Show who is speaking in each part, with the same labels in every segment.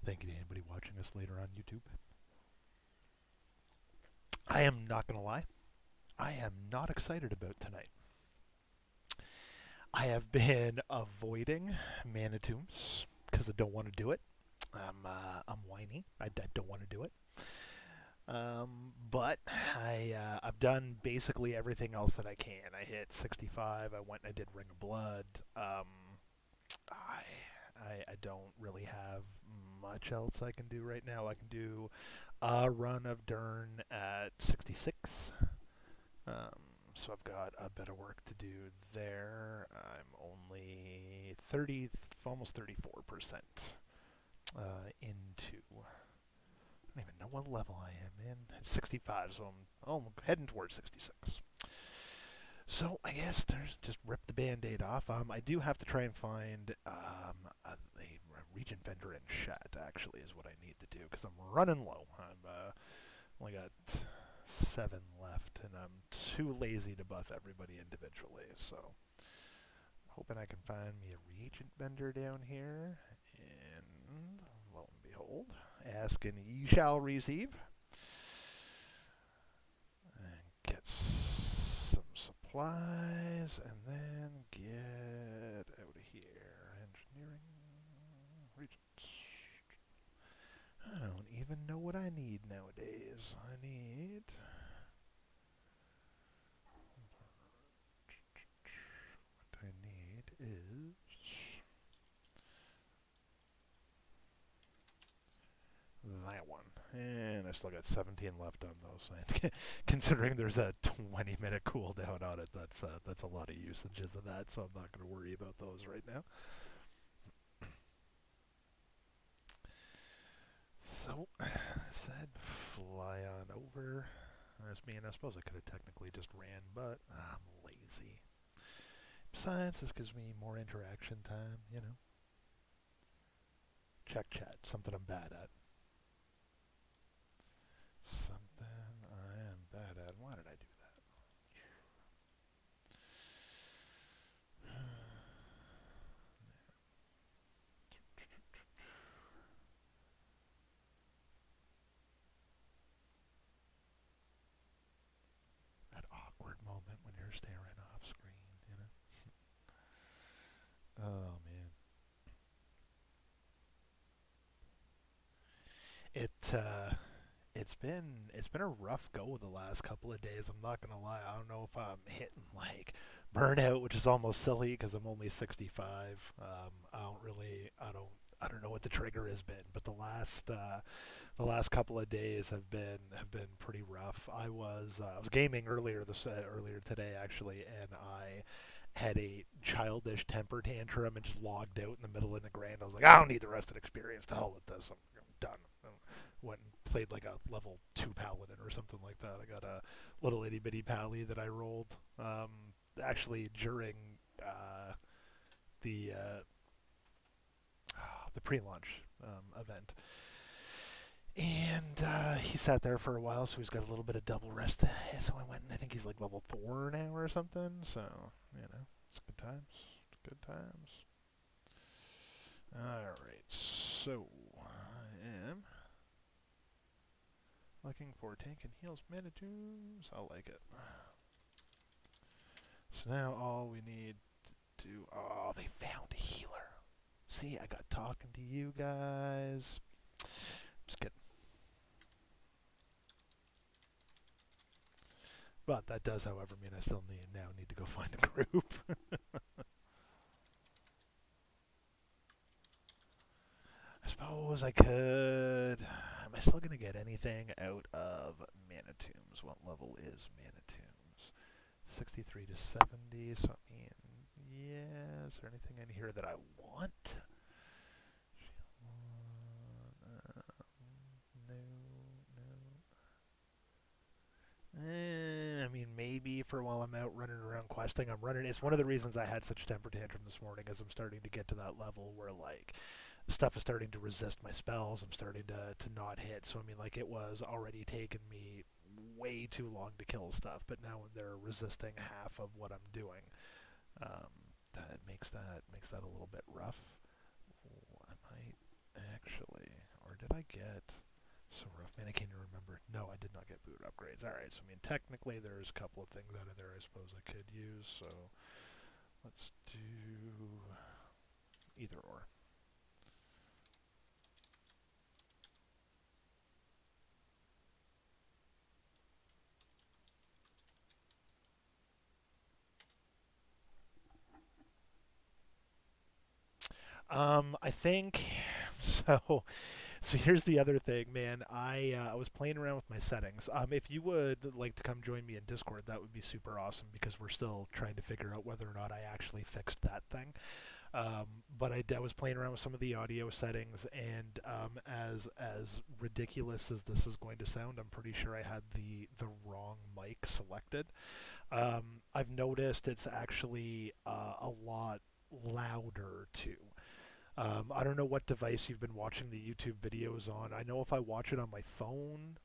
Speaker 1: Thank you to anybody watching us later on YouTube. I am not going to lie. I am not excited about tonight. I have been avoiding Mana Tombs because I don't want to do it. I'm whiny. I don't want to do it. But I've done basically everything else that I can. I hit 65. I went and I did Ring of Blood. I don't really have much else I can do right now. I can do a run of Dern at 66. Um, so I've got a bit of work to do there. I'm only 30, almost 34% into. I don't even know what level I am in. At 65, so I'm heading towards 66. So I guess there's just rip the band-aid off. I do have to try and find a region vendor in chat. Actually, is what I need to do because I'm running low. I'm only got 7 left, and I'm too lazy to buff everybody individually. So I'm hoping I can find me a region vendor down here, and lo and behold, ask and ye shall receive. And get some supplies, and then get out of here. Engineering regions. I don't even know what I need nowadays. I need. What I need is that one. And I still got 17 left on those. Considering there's a 20-minute cooldown on it, that's a lot of usages of that, so I'm not going to worry about those right now. So, I said fly on over. I suppose I could have technically just ran, but I'm lazy. Besides, this gives me more interaction time. Check chat, something I'm bad at. Something I am bad at. Why did I do that? That awkward moment when you're staring off screen. Oh man. It it's been a rough go the last couple of days. I'm not gonna lie. I don't know if I'm hitting like burnout, which is almost silly because I'm only 65. I don't know what the trigger has been, but the last couple of days have been pretty rough. I was gaming earlier today actually, and I had a childish temper tantrum and just logged out in the middle of the grand. I was like, I don't need the rest of the experience. To hell with this. I'm done. Went and played like a level 2 paladin or something like that. I got a little itty bitty pally that I rolled actually during the the pre-launch event. And he sat there for a while, so he's got a little bit of double rest. So I went, and I think he's like level 4 now or something. So, it's good times. It's good times. Alright, so I am looking for tank and heals Manitous. I'll like it. So now all we need to do. Oh, they found a healer. See, I got talking to you guys. Just kidding. But that does, however, mean I still need to go find a group. I suppose I could. Am I still going to get anything out of Manitombs? What level is Manitombs? 63 to 70. So, I mean, yeah. Is there anything in here that I want? No, no. I mean, maybe for while I'm out running around questing, I'm running. It's one of the reasons I had such a temper tantrum this morning, as I'm starting to get to that level where like stuff is starting to resist my spells. I'm starting to not hit. So I mean, like it was already taking me way too long to kill stuff, but now when they're resisting half of what I'm doing, that makes that a little bit rough. I might actually. I get? So rough, man. I can't even remember. No, I did not get boot upgrades. All right, so I mean, technically, there's a couple of things out of there I suppose I could use. So let's do either or. I think so. So here's the other thing, man. I was playing around with my settings. If you would like to come join me in Discord, that would be super awesome because we're still trying to figure out whether or not I actually fixed that thing. But I was playing around with some of the audio settings, and as ridiculous as this is going to sound, I'm pretty sure I had the wrong mic selected. I've noticed it's actually a lot louder too. I don't know what device you've been watching the YouTube videos on. I know if I watch it on my phone,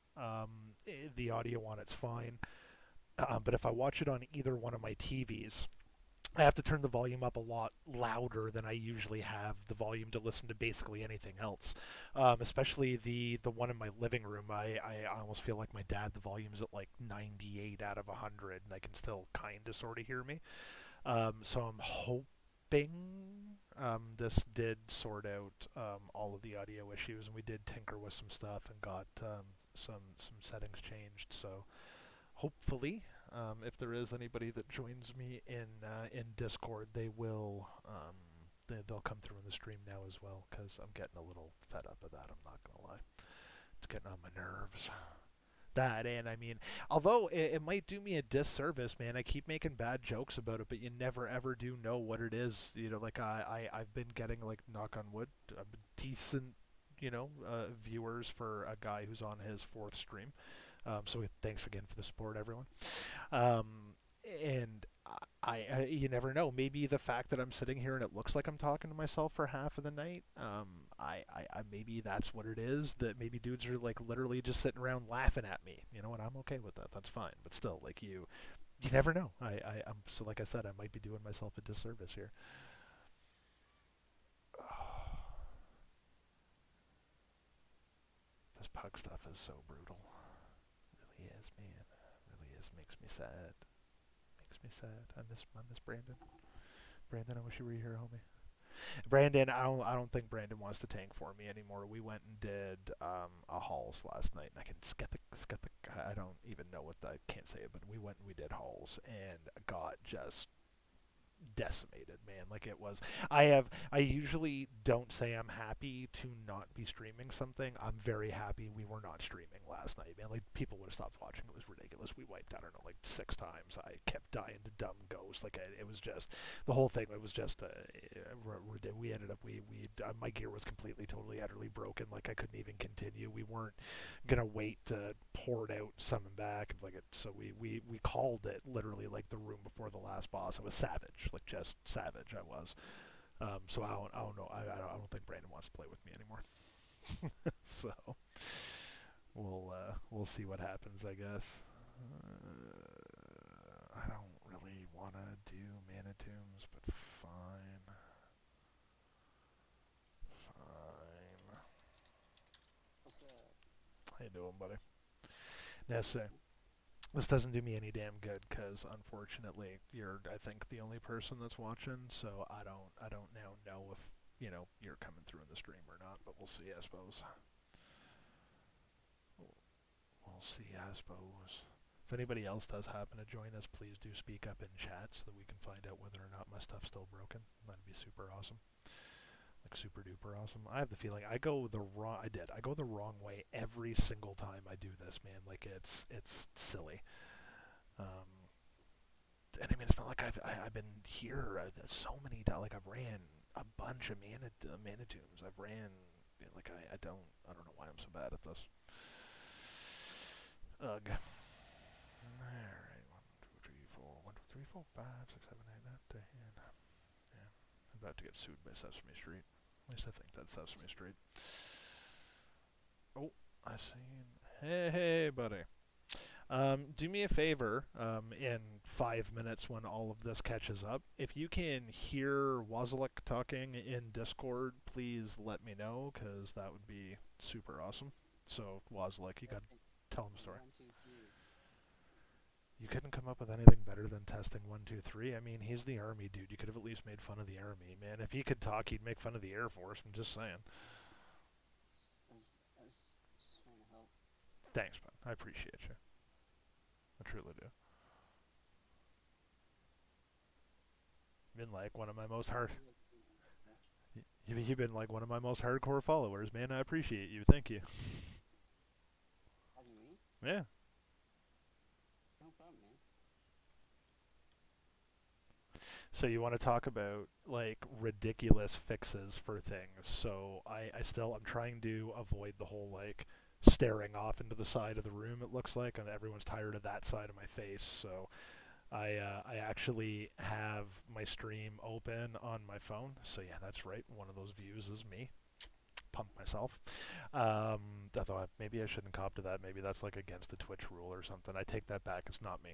Speaker 1: the audio on it's fine. But if I watch it on either one of my TVs, I have to turn the volume up a lot louder than I usually have the volume to listen to basically anything else. Especially the one in my living room. I almost feel like my dad. The volume's at like 98 out of 100, and I can still kind of sort of hear me. So I'm hoping this did sort out all of the audio issues, and we did tinker with some stuff and got some settings changed. So hopefully, if there is anybody that joins me in Discord, they'll come through in the stream now as well, because I'm getting a little fed up of that. I'm not gonna lie, it's getting on my nerves. That, and I mean, although it might do me a disservice, man. I keep making bad jokes about it, but you never ever do know what it is. You know, like I've been getting, like, knock on wood, decent, viewers for a guy who's on his fourth stream. So thanks again for the support, everyone. Um, and you never know. Maybe the fact that I'm sitting here and it looks like I'm talking to myself for half of the night, maybe that's what it is. That maybe dudes are like literally just sitting around laughing at me, and I'm okay with that. That's fine. But still, like you never know. I'm so, like I said, I might be doing myself a disservice here. This pug stuff is so brutal. It really is, man. It really is. Makes me sad. Makes me sad. I miss Brandon. Brandon, I wish you were here, homie. Brandon, I don't think Brandon wants to tank for me anymore. We went and did a halls last night, and I can skeptic. I don't even know what I can't say it, but we went and we did halls and got just decimated, man. Like, it was. I usually don't say I'm happy to not be streaming something. I'm very happy we were not streaming last night, man. Like, people would have stopped watching. It was ridiculous. We wiped, I don't know, like 6 times. I kept dying to dumb ghosts. Like, it was just the whole thing. It was just we ended up we my gear was completely, totally, utterly broken. Like, I couldn't even continue. We weren't gonna wait to pour it out and summon back. Like, so we called it literally like the room before the last boss. It was savage, like, just savage. I was. So I don't know. I don't think Brandon wants to play with me anymore. So we'll see what happens, I guess. I don't really want to do mana tombs, but fine. Fine. How you doing, buddy? Now, say, this doesn't do me any damn good because, unfortunately, you're, I think, the only person that's watching. So I don't now know if you're coming through in the stream or not. But we'll see, I suppose. We'll see, I suppose. If anybody else does happen to join us, please do speak up in chat so that we can find out whether or not my stuff's still broken. That'd be super awesome. Like, super duper awesome. I have the feeling I go the wrong. I did. I go the wrong way every single time I do this, man. Like, it's silly. Um, and I mean, it's not like I've been here so many times. Like, I've ran a bunch of mana tombs. I've ran, like, I don't know why I'm so bad at this. Ugh. Alright, 1, 2, 3, 4, 1, 2, 3, 4, 5, 6, 7, 8, 9, 10. Yeah. I'm about to get sued by Sesame Street. At least I think that's Sesame Street. Oh, I seen. Hey, buddy. Do me a favor, in 5 minutes when all of this catches up, if you can hear Wazalek talking in Discord, please let me know, because that would be super awesome. So, Wazalek, you got to tell him a story.
Speaker 2: 1, 2, 3.
Speaker 1: You couldn't come up with anything better than testing 1, 2, 3. I mean, he's the Army dude. You could have at least made fun of the Army, man. If he could talk, he'd make fun of the Air Force. I'm just saying.
Speaker 2: I was just trying to help.
Speaker 1: Thanks, man. I appreciate you. I truly do. Been like one of my most hard.
Speaker 2: You look, huh?
Speaker 1: You've been like one of my most hardcore followers, man. I appreciate you. Thank you.
Speaker 2: How do you mean?
Speaker 1: Yeah.
Speaker 2: No problem, man.
Speaker 1: So you want to talk about like ridiculous fixes for things. So I'm trying to avoid the whole like staring off into the side of the room, it looks like, and everyone's tired of that side of my face. So I actually have my stream open on my phone. So yeah, that's right. One of those views is me. Pump myself. Although maybe I shouldn't cop to that. Maybe that's like against a Twitch rule or something. I take that back. It's not me.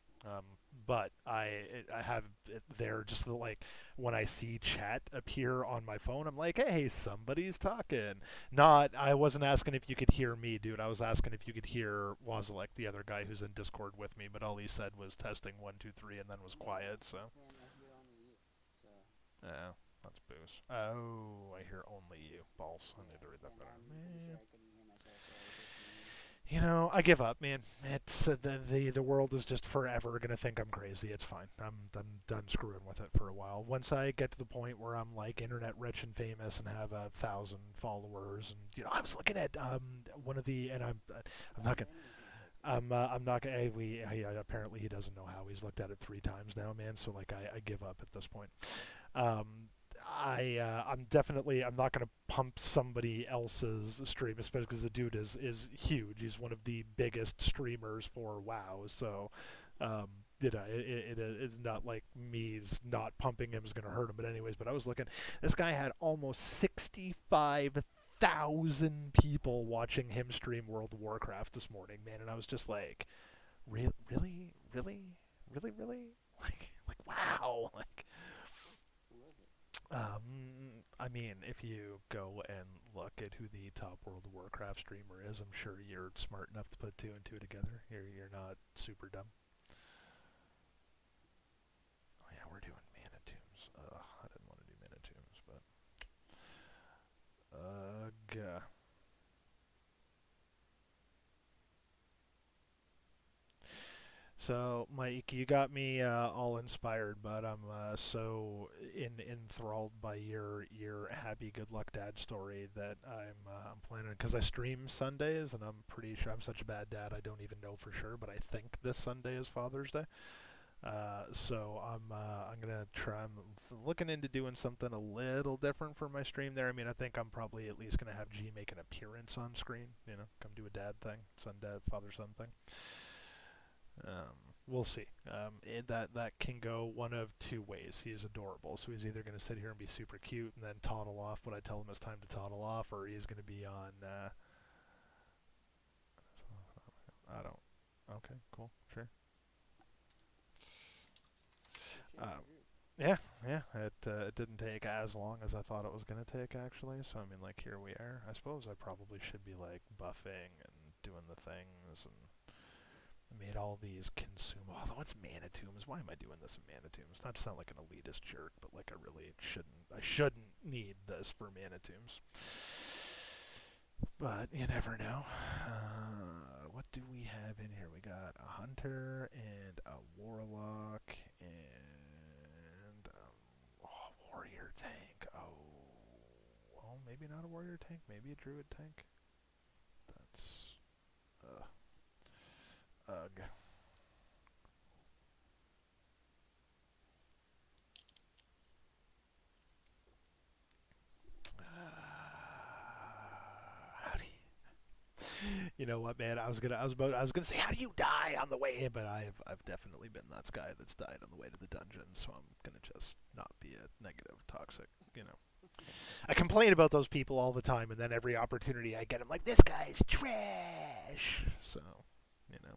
Speaker 1: But I have it there just like when I see chat appear on my phone, I'm like, hey, somebody's talking. Not I wasn't asking if you could hear me, dude. I was asking if you could hear Wazalek, the other guy who's in Discord with me. But all he said was testing 1, 2, 3, and then was
Speaker 2: No,
Speaker 1: quiet. So
Speaker 2: man, I hear only you. So,
Speaker 1: yeah. That's booze. Oh, I hear only you. Balls. I need
Speaker 2: yeah,
Speaker 1: to read that
Speaker 2: and
Speaker 1: better.
Speaker 2: I'm pretty sure
Speaker 1: Man.
Speaker 2: I couldn't hear myself, so it was just me.
Speaker 1: I give up, man. It's the world is just forever gonna think I'm crazy. It's fine. I'm done screwing with it for a while. Once I get to the point where I'm like internet rich and famous and have 1,000 followers, and I was looking at one of the and I'm not gonna.
Speaker 2: Brandon's gonna fix it.
Speaker 1: I'm not gonna. Apparently he doesn't know how. He's looked at it 3 times now, man. So like I give up at this point. Um, I'm not gonna pump somebody else's stream, especially because the dude is huge. He's one of the biggest streamers for WoW. So, um, it's not like me's not pumping him is gonna hurt him. But anyways, but I was looking. This guy had almost 65,000 people watching him stream World of Warcraft this morning, man, and I was just like, really, really, really, really, like wow, like
Speaker 2: Who was it?
Speaker 1: I mean, if you go and look at who the top World of Warcraft streamer is, I'm sure you're smart enough to put two and two together. You're not super dumb. Oh yeah, we're doing mana tombs. I didn't want to do mana tombs, but ugh. So, Mike, you got me all inspired, but I'm so enthralled by your happy good luck dad story that I'm planning because I stream Sundays and I'm pretty sure I'm such a bad dad I don't even know for sure, but I think this Sunday is Father's Day. So I'm gonna try. I'm looking into doing something a little different for my stream there. I mean, I think I'm probably at least gonna have G make an appearance on screen. Come do a dad thing, son dad, father son thing. We'll see. That can go one of two ways. He's adorable, so he's either going to sit here and be super cute and then toddle off when I tell him it's time to toddle off, or he's going to be on. I don't. Okay, cool, sure.
Speaker 2: You shared
Speaker 1: Um,
Speaker 2: your group.
Speaker 1: yeah, yeah. It didn't take as long as I thought it was going to take actually. So I mean, like here we are. I suppose I probably should be like buffing and doing the things and made all these consume. Although it's mana tombs. Why am I doing this in mana tombs? Not to sound like an elitist jerk, but like I really shouldn't. I shouldn't need this for mana tombs. But you never know. What do we have in here? We got a hunter and a warlock and warrior tank. Well, maybe not a warrior tank. Maybe a druid tank. That's ugh. How do you know what, man? I was gonna say, how do you die on the way in? But I've definitely been that guy that's died on the way to the dungeon. So I'm gonna just not be a negative, toxic. I complain about those people all the time, and then every opportunity I get, I'm like, this guy's trash. So, you know.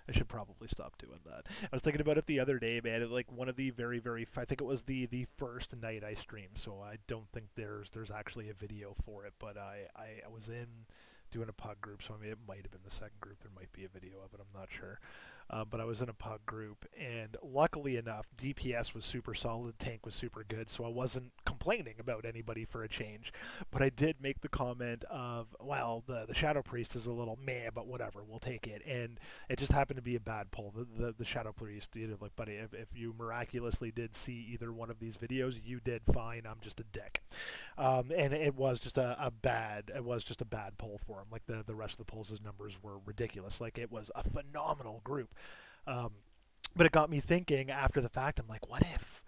Speaker 1: I should probably stop doing that. I was thinking about it the other day, man. Like one of the I think it was the first night I streamed, so I don't think there's actually a video for it. But I was in doing a pug group, so I mean it might have been the second group. There might be a video of it. I'm not sure. But I was in a pug group, and luckily enough, DPS was super solid, tank was super good, so I wasn't complaining about anybody for a change. But I did make the comment of, well, the Shadow Priest is a little meh, but whatever, we'll take it. And it just happened to be a bad pull. The Shadow Priest, you know, like, buddy, if you miraculously did see either one of these videos, you did fine. I'm just a dick. And it was just it was just a bad pull for him. Like the rest of the polls, his numbers were ridiculous. Like it was a phenomenal group. Um, but it got me thinking after the fact. I'm like, what if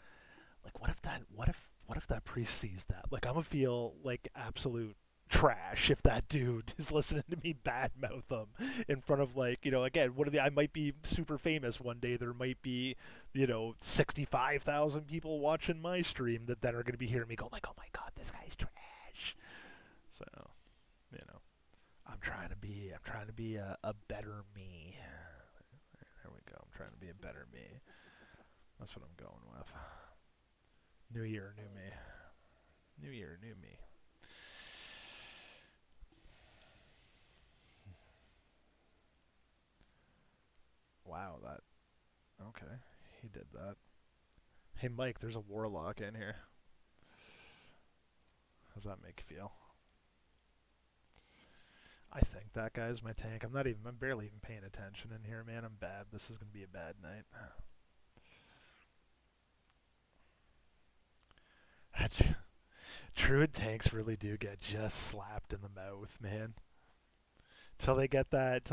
Speaker 1: that priest sees that? Like, I'm gonna feel like absolute trash if that dude is listening to me badmouth him in front of, like, you know, again, I might be super famous one day. There might be, you know, 65,000 people watching my stream that then are gonna be hearing me go like, oh my god, this guy's trash. So, you know, I'm trying to be a better me. There we go. I'm trying to be a better me. That's what I'm going with. New year, new
Speaker 2: Hell
Speaker 1: me.
Speaker 2: yeah.
Speaker 1: New year, new me. Wow, that. Okay, he did that. Hey, Mike, there's a warlock in here. How's that make you feel? I think that guy's my tank. I'm barely even paying attention in here, man. I'm bad. This is gonna be a bad night. Druid tanks really do get just slapped in the mouth, man. Till they get that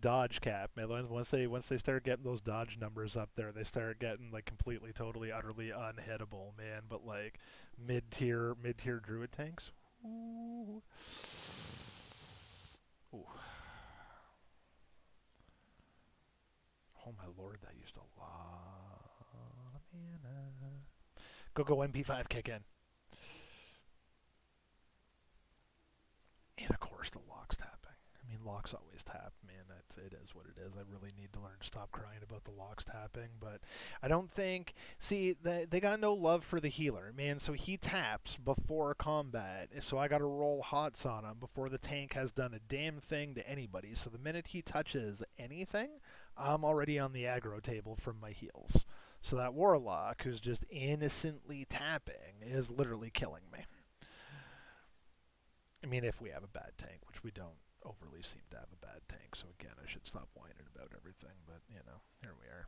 Speaker 1: dodge cap, man. Once they start getting those dodge numbers up there, they start getting like completely, totally, utterly unhittable, man. But like mid tier druid tanks, ooh, ooh, oh my lord, that used a lot of mana. Go MP5 kick in, and of course the lock's tapping. I mean, locks always tap, man. It is what it is. I really need to learn to stop crying about the locks tapping, but I don't think. See, they got no love for the healer, man. So he taps before combat, so I got to roll hots on him before the tank has done a damn thing to anybody. So the minute he touches anything, I'm already on the aggro table from my heals. So that warlock who's just innocently tapping is literally killing me. I mean, if we have a bad tank, which we don't overly seem to have a bad tank, so again, I should stop whining about everything, but, you know, here we are.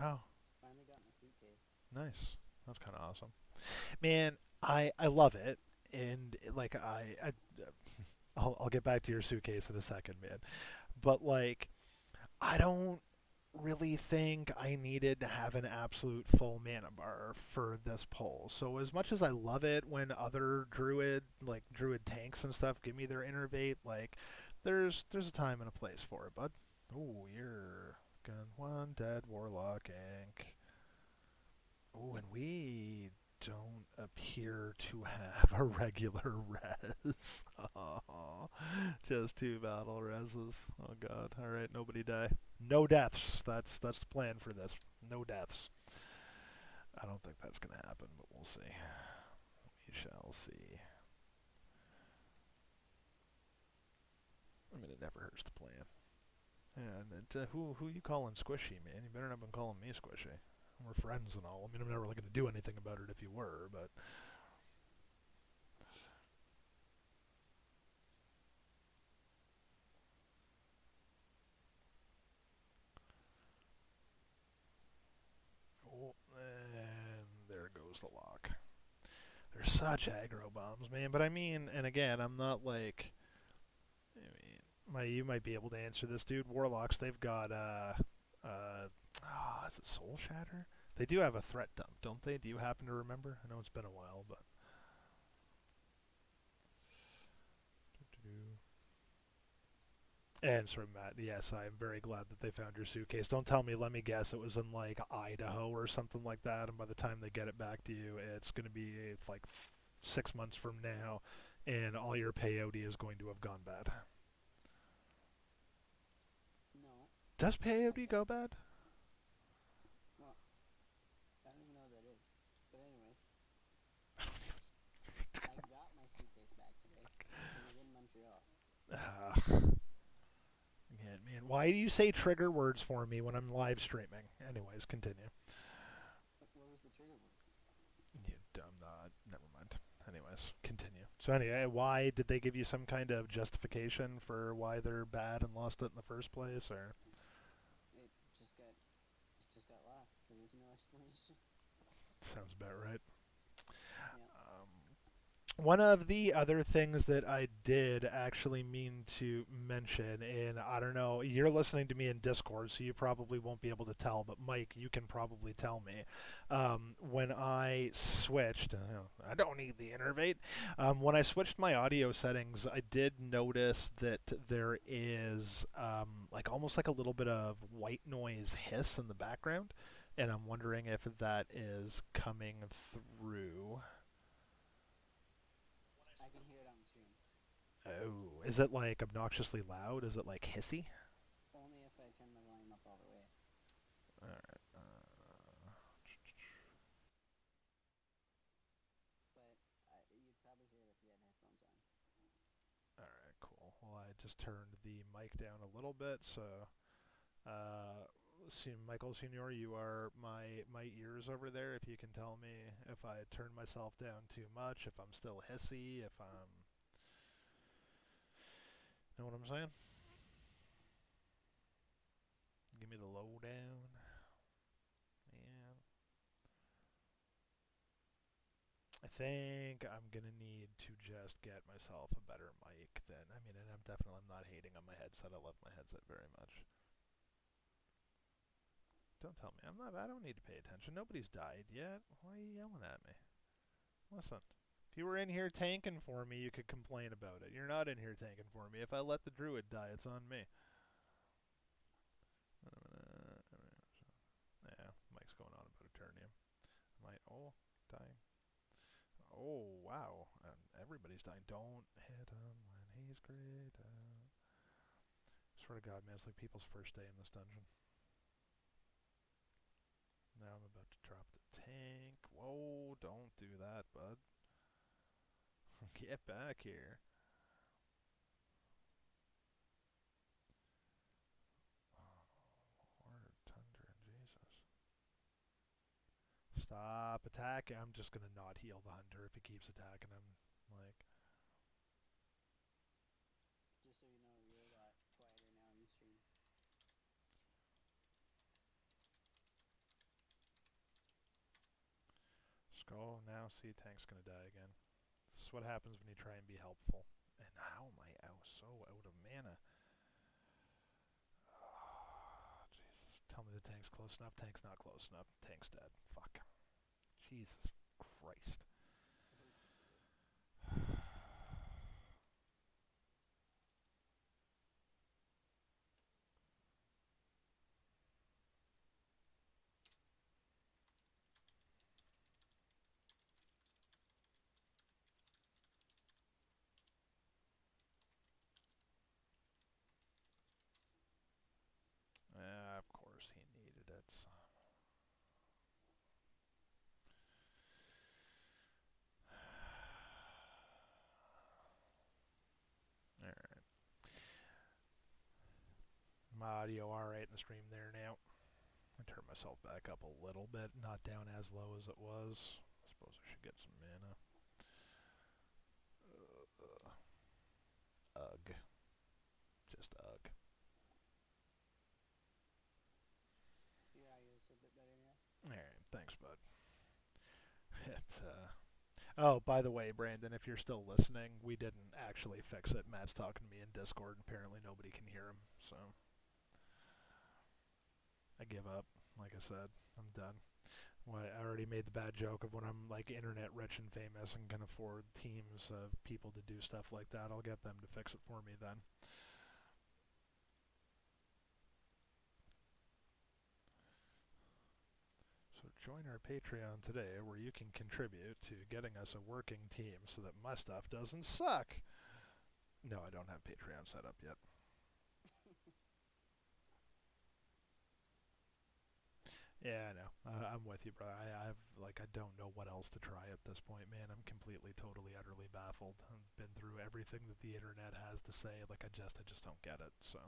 Speaker 1: Oh,
Speaker 2: Finally got my suitcase.
Speaker 1: nice. That's kind of awesome. Man, I love it, and, like, I'll get back to your suitcase in a second, man. But, like, I don't really think I needed to have an absolute full mana bar for this pull. So as much as I love it when other druid tanks and stuff give me their innervate, like there's a time and a place for it, bud. Ooh, you're gun one dead warlock ink. Ooh, and we don't appear to have a regular res. Oh, just two battle reses. Oh god. Alright, nobody die. No deaths. That's the plan for this. No deaths. I don't think that's gonna happen, but we'll see. We shall see. I mean, it never hurts to plan. Yeah, and who you calling squishy, man? You better not been calling me squishy. We're friends and all. I mean, I'm never really gonna do anything about it if you were, but oh, and there goes the lock. They're such aggro bombs, man. But I mean, and again, I'm not like. I mean, you might be able to answer this, dude. Warlocks, they've got is it Soul Shatter? They do have a threat dump, don't they? Do you happen to remember? I know it's been a while, but. And sorry, Matt. Yes, I am very glad that they found your suitcase. Don't tell me. Let me guess. It was in like Idaho or something like that. And by the time they get it back to you, it's going to be like 6 months from now, and all your peyote is going to have gone bad.
Speaker 2: No,
Speaker 1: Does
Speaker 2: I
Speaker 1: peyote
Speaker 2: got.
Speaker 1: go bad?
Speaker 2: Well, I don't even know what that is. But anyways, I got my suitcase back today. It was in Montreal.
Speaker 1: Uh, yeah, man. Why do you say trigger words for me when I'm live streaming? Anyways, continue.
Speaker 2: What was the trigger word?
Speaker 1: You dumb. Never mind. Anyways, continue. So anyway, why did they give you some kind of justification for why they're bad and lost it in the first place, or
Speaker 2: It just got. It just got lost. There was no explanation.
Speaker 1: sounds about right?
Speaker 2: Yeah.
Speaker 1: One of the other things that I did actually mean to mention, and I don't know, you're listening to me in Discord, so you probably won't be able to tell, but Mike, you can probably tell me. When I switched, I don't need the innervate. When I switched my audio settings, I did notice that there is like almost like a little bit of white noise hiss in the background, and I'm wondering if that is coming through.
Speaker 2: I can hear it on the stream.
Speaker 1: Oh, is it like obnoxiously loud? Is it like hissy?
Speaker 2: Only if I turn my volume up all the way.
Speaker 1: All right.
Speaker 2: But you'd probably hear it if you had headphones on.
Speaker 1: All right. Cool. Well, I just turned the mic down a little bit, so see, Michael Senior, you are my ears over there. If you can tell me if I turn myself down too much, if I'm still hissy, if I'm, know what I'm saying? Give me the lowdown, man. I think I'm gonna need to just get myself a better mic. Then I mean, and I'm not hating on my headset. I love my headset very much. Don't tell me I'm not. I don't need to pay attention. Nobody's died yet. Why are you yelling at me? Listen, if you were in here tanking for me, you could complain about it. You're not in here tanking for me. If I let the druid die, it's on me. Yeah, Mike's going on about Eternium. I might. Oh, dying. Oh, wow. Everybody's dying. Don't hit him when he's great. Swear to God, man, it's like people's first day in this dungeon. Now I'm about to drop the tank. Whoa, don't do that, bud. Get back here. Oh, Lord, Thunder and Jesus. Stop attacking. I'm just going to not heal the Hunter if he keeps attacking him. Like,
Speaker 2: Just so you know, you're a lot quieter now on the stream.
Speaker 1: Skull, now see, tank's going to die again. This is what happens when you try and be helpful. And how am I so out of mana? Oh, Jesus. Tell me the tank's close enough. Tank's not close enough. Tank's dead. Fuck. Jesus Christ.
Speaker 2: I hate to see it.
Speaker 1: Of course he needed it. Alright. My audio alright in the stream there now. I turn myself back up a little bit, not down as low as it was. I suppose I should get some mana. Ugh. Just ugh.
Speaker 2: Your audio's a bit better now.
Speaker 1: Alright, thanks, bud. It's, Oh, by the way, Brandon, if you're still listening, we didn't actually fix it. Matt's talking to me in Discord, and apparently nobody can hear him, so I give up. Like I said, I'm done. Well, I already made the bad joke of when I'm like internet rich and famous and can afford teams of people to do stuff like that. I'll get them to fix it for me then. Join our Patreon today where you can contribute to getting us a working team so that my stuff doesn't suck. No, I don't have Patreon set up yet. Yeah, I know. I'm with you, bro. I don't know what else to try at this point, man. I'm completely, totally, utterly baffled. I've been through everything that the internet has to say. I just don't get it. So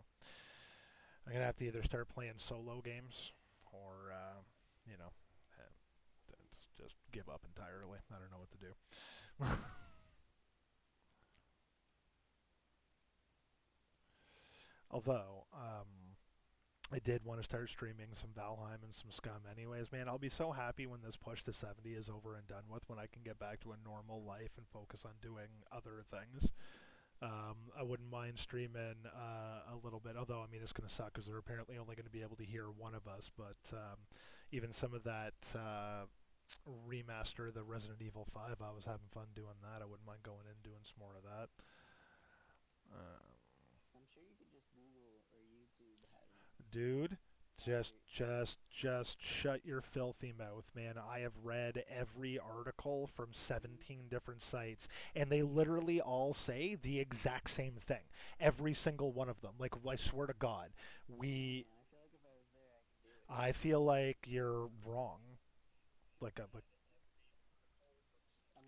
Speaker 1: I'm gonna have to either start playing solo games, or, you know, just give up entirely. I don't know what to do. Although, I did want to start streaming some Valheim and some Scum anyways, man. I'll be so happy when this push to 70 is over and done with, when I can get back to a normal life and focus on doing other things. I wouldn't mind streaming a little bit, although I mean it's going to suck because they're apparently only going to be able to hear one of us. But even some of that remaster, the Resident Evil 5, I was having fun doing that. I wouldn't mind going in and doing some more of that. Um,
Speaker 2: I'm sure you could just Google or YouTube having it
Speaker 1: Dude,
Speaker 2: after.
Speaker 1: just shut your filthy mouth, man. I have read every article from
Speaker 2: Mm-hmm.
Speaker 1: 17 different sites, and they literally all say the exact same thing. Every single one of them. Like, I swear to God,
Speaker 2: I don't know,
Speaker 1: we.
Speaker 2: man. I feel like if I was there, I could do it.
Speaker 1: I feel like you're wrong. Like,
Speaker 2: I'm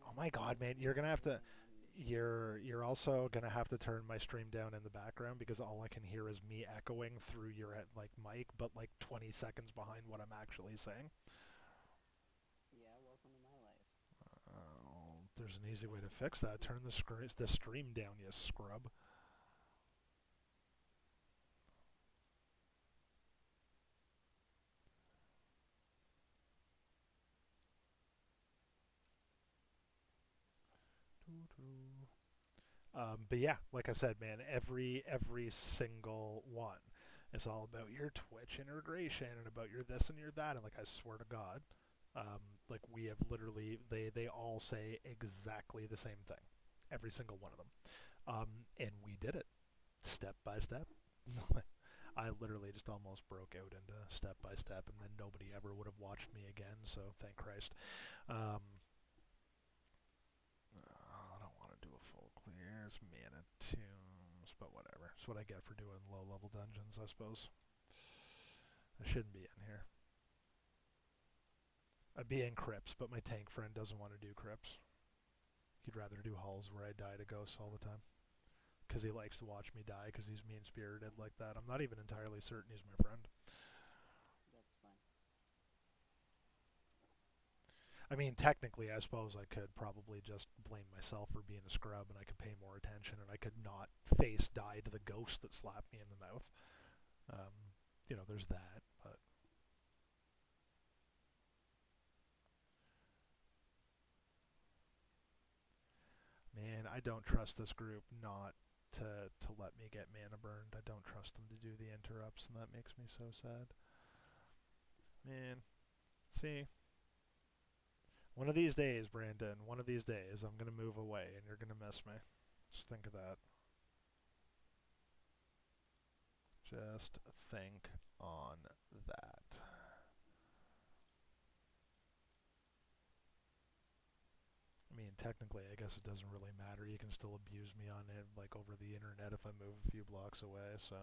Speaker 1: oh
Speaker 2: gonna
Speaker 1: my
Speaker 2: have to
Speaker 1: God,
Speaker 2: listen
Speaker 1: man,
Speaker 2: to
Speaker 1: you're gonna have to.
Speaker 2: everything on your stream
Speaker 1: You're
Speaker 2: to
Speaker 1: also
Speaker 2: listen
Speaker 1: gonna
Speaker 2: to
Speaker 1: have to
Speaker 2: it.
Speaker 1: turn my stream down in the background because all I can hear is me echoing through your like mic, but like 20 seconds behind what I'm actually saying.
Speaker 2: Yeah, welcome to my life.
Speaker 1: There's an easy way to fix that. Turn the stream down, you scrub. But yeah, like I said, man, every single one is all about your Twitch integration and about your this and your that. And like I swear to God, like we have literally they all say exactly the same thing, every single one of them. And we did it step by step. I literally just almost broke out into step by step, and then nobody ever would have watched me again. So thank Christ. Um, I don't want to do a full clear. It's mana tombs, but whatever. It's what I get for doing low level dungeons, I suppose. I shouldn't be in here. I'd be in crypts, but my tank friend doesn't want to do crypts. He'd rather do halls where I die to ghosts all the time. Because he likes to watch me die because he's mean spirited like that. I'm not even entirely certain he's my friend.
Speaker 2: That's fun.
Speaker 1: I mean, technically, I suppose I could probably just blame myself for being a scrub and I could pay more attention and I could not face die to the ghost that slapped me in the mouth. There's that, but man, I don't trust this group not to let me get mana burned. I don't trust them to do the interrupts, and that makes me so sad. Man, see, one of these days, Brandon, one of these days, I'm gonna move away, and you're gonna miss me. Just think of that. Just think on that. I mean, technically, I guess it doesn't really matter. You can still abuse me on it, like over the internet, if I move a few blocks away. So,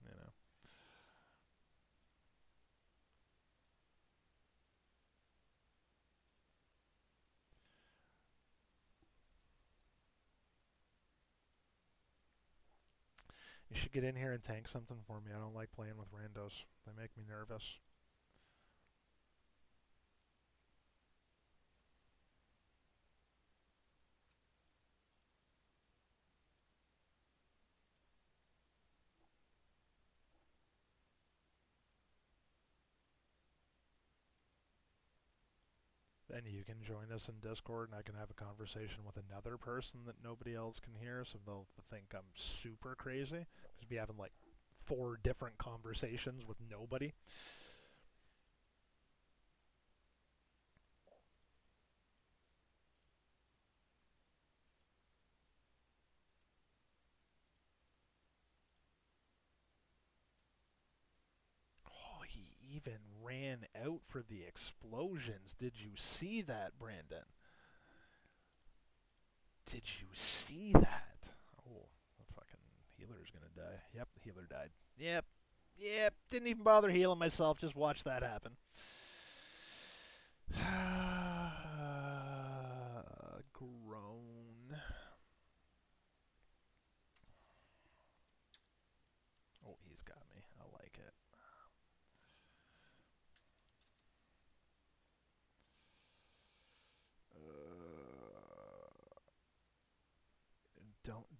Speaker 1: you know. You should get in here and tank something for me. I don't like playing with randos. They make me nervous. Then you can join us in Discord and I can have a conversation with another person that nobody else can hear, so they'll think I'm super crazy. Because be having like 4 different conversations with nobody. Oh, he even ran out for the explosions. Did you see that, Brandon? Did you see that? Oh, the fucking healer's gonna die. Yep, the healer died. Yep, yep. Didn't even bother healing myself. Just watch that happen. Groan. Oh, he's got me. I like it.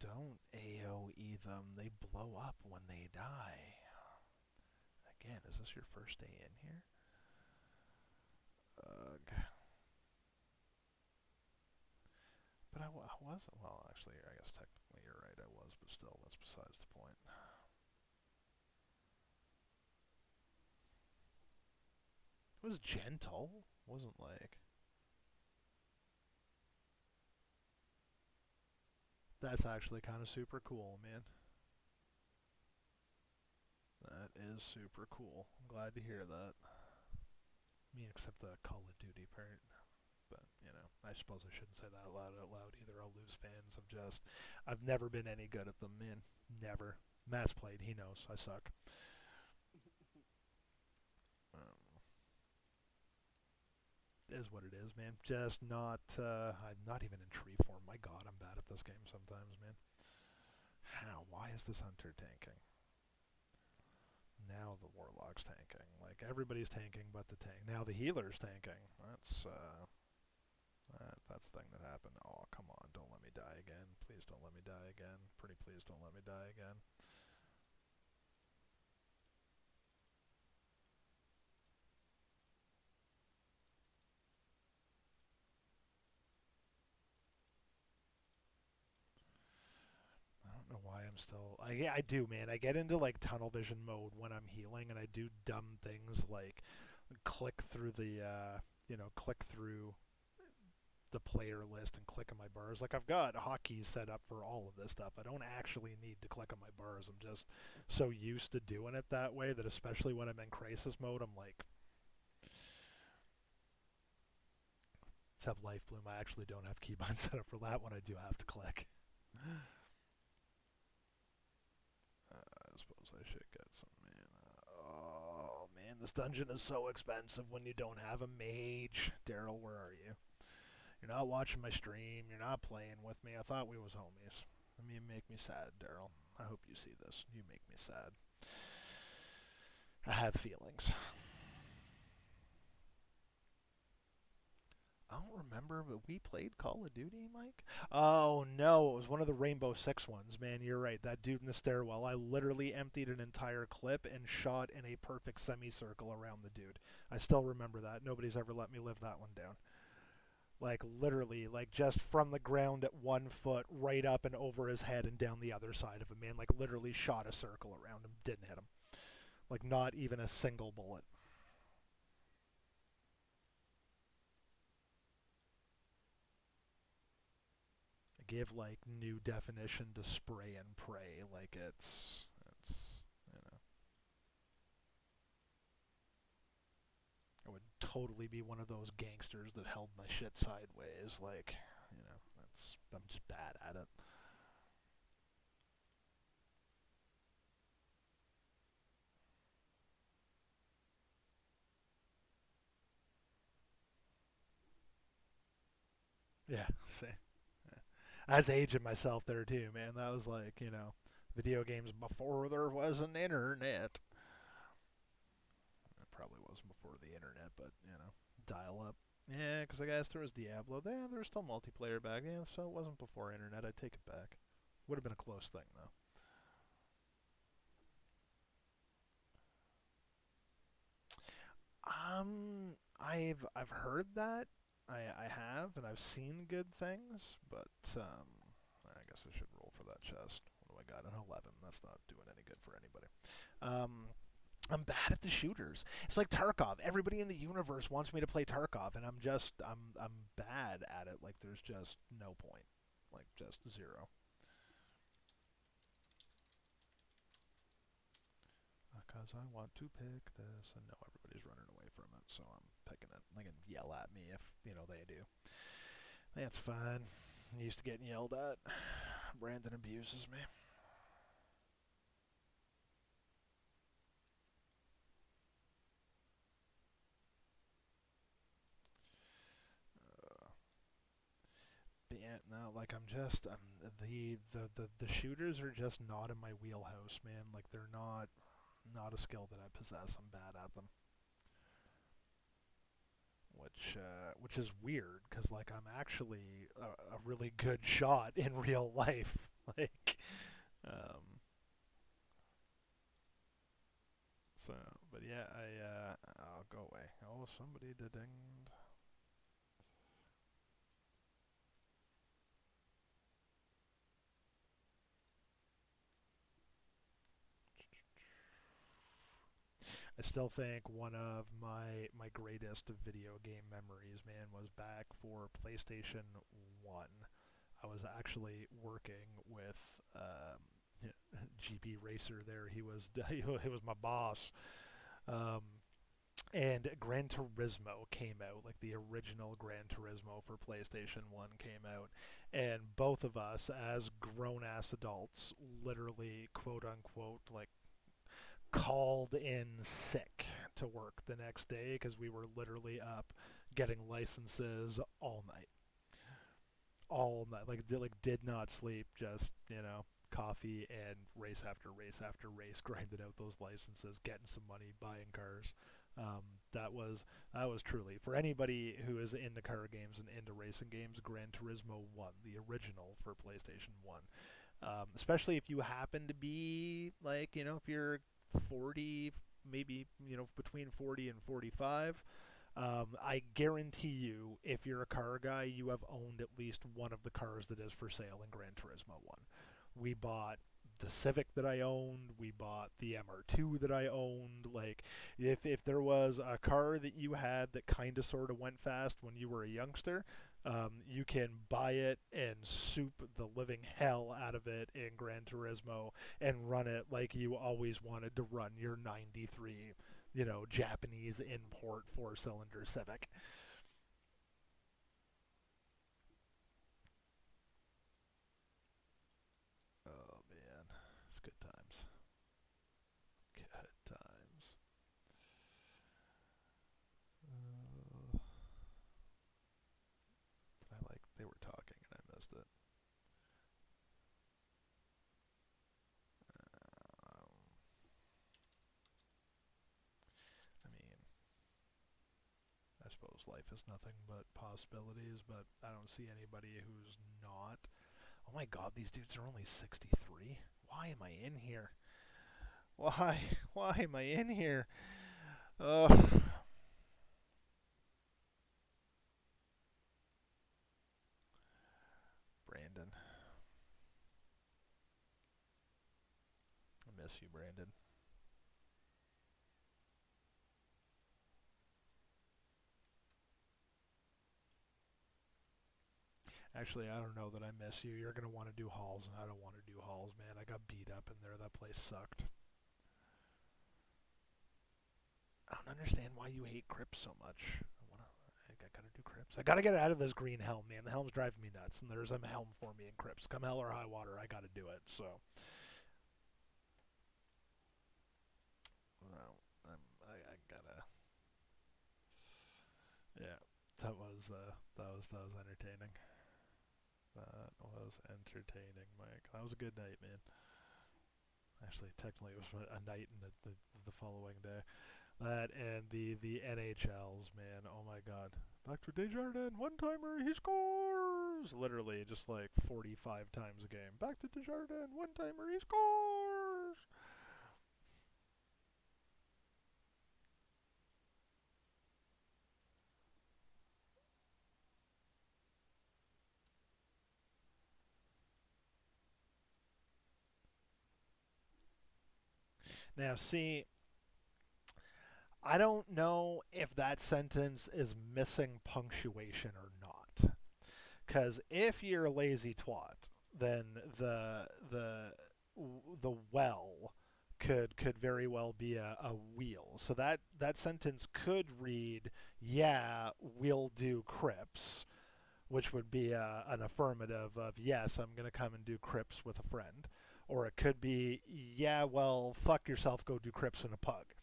Speaker 1: Don't AoE them. They blow up when they die. Again, is this your first day in here? Ugh. But I wasn't. Well, actually, I guess technically you're right. I was, but still, that's besides the point. It was gentle. It wasn't like. That's actually kind of super cool, man. That is super cool. I'm glad to hear that. I mean, except the Call of Duty part. But, I suppose I shouldn't say that out loud either. I'll lose fans. I've never been any good at them, man. Never. Matt's played. He knows. I suck. Um, is what it is, man. Just not. I'm not even in tree form. My God, I'm bad at this game sometimes, man. How? Why is this hunter tanking? Now the warlock's tanking. Like everybody's tanking, but the tank. Now the healer's tanking. That's the thing that happened. Oh, come on. Don't let me die again. Please don't let me die again. Pretty please don't let me die again. I don't know why I'm still. I do, man. I get into like tunnel vision mode when I'm healing, and I do dumb things like click through click through the player list and click on my bars. Like I've got hotkeys set up for all of this stuff. I don't actually need to click on my bars. I'm just so used to doing it that way that especially when I'm in crisis mode, I'm like, except Life Bloom, I actually don't have keybinds set up for that one. I do have to click. I suppose I should get some mana. Oh man, this dungeon is so expensive when you don't have a mage. Daryl, where are you? You're not watching my stream. You're not playing with me. I thought we was homies. I mean, make me sad, Daryl. I hope you see this. You make me sad. I have feelings. I don't remember, but we played Call of Duty, Mike? Oh, no. It was one of the Rainbow Six ones. Man, you're right. That dude in the stairwell. I literally emptied an entire clip and shot in a perfect semicircle around the dude. I still remember that. Nobody's ever let me live that one down. Like, literally, like, just from the ground at 1 foot, right up and over his head and down the other side of him, man. Like, literally shot a circle around him. Didn't hit him. Like, not even a single bullet. Give like new definition to spray and pray. Like it's you know I would totally be one of those gangsters that held my shit sideways. Like that's I'm just bad at it. Yeah, see, yeah. I was aging myself there too, man. That was like video games before there was an internet. It probably wasn't before the internet, but dial up. Yeah, because I guess there was Diablo. There was still multiplayer back. Yeah, so it wasn't before internet. I take it back. Would have been a close thing though. I've heard that. I have, and I've seen good things, but I guess I should roll for that chest. What do I got? An 11. That's not doing any good for anybody. Um, I'm bad at the shooters. It's like Tarkov. Everybody in the universe wants me to play Tarkov, and I'm bad at it. Like there's just no point. Like just zero. because I want to pick this, and no, everybody's running away from it, so I'm picking it. They can yell at me if they do. That's fine. I'm used to getting yelled at. Brandon abuses me. But yeah, no, like the shooters are just not in my wheelhouse, man. Like they're not a skill that I possess. I'm bad at them, which is weird because like I'm actually a really good shot in real life. Like, um, so, but yeah, I'll go away. Oh, somebody did dinged. I still think one of my greatest video game memories, man, was back for PlayStation One. I was actually working with GP Racer there. He was my boss. Um, and Gran Turismo came out, like the original Gran Turismo for PlayStation 1 came out. And both of us, as grown ass adults, literally, quote unquote, like called in sick to work the next day because we were literally up getting licenses all night, like did not sleep, just coffee and race after race after race, grinding out those licenses, getting some money, buying cars. That was truly for anybody who is into car games and into racing games. Gran Turismo One, the original for PlayStation One, especially if you happen to be like if you're 40, maybe between 40 and 45. I guarantee you, if you're a car guy, you have owned at least one of the cars that is for sale in Gran Turismo 1. We bought the Civic that I owned. We bought the MR2 that I owned. Like, if there was a car that you had that kind of sort of went fast when you were a youngster, you can buy it and soup the living hell out of it in Gran Turismo and run it like you always wanted to run your 93, Japanese import four-cylinder Civic. Oh man, it's good times. Good times. Uh, I like they were talking and I missed it. Um, I mean, I suppose life is nothing but possibilities, but I don't see anybody who's not. Oh my god, these dudes are only 63. Why am I in here? Why? Why am I in here? Ugh. Brandon. I miss you, Brandon. Actually, I don't know that I miss you. You're gonna want to do halls, and I don't want to do halls, man. I got beat up in there. That place sucked. I don't understand why you hate Crips so much. I gotta do Crips. I gotta get out of this green helm, man. The helm's driving me nuts, and there's a helm for me in Crips. Come hell or high water, I gotta do it. So, well, I gotta. Yeah, that was entertaining. That was entertaining, Mike. That was a good night, man. Actually, technically, it was a night and the following day. That and the NHLs, man. Oh my God. Back to Desjardins, one timer, he scores! Literally, just like 45 times a game. Back to Desjardins, one timer, he scores! Now, see, I don't know if that sentence is missing punctuation or not. Because if you're a lazy twat, then the well could very well be a wheel. So that sentence could read, "Yeah, we'll do crypts," which would be an affirmative of, "Yes, I'm going to come and do crypts with a friend." Or it could be, "Yeah, well, fuck yourself, go do crypts in a pug."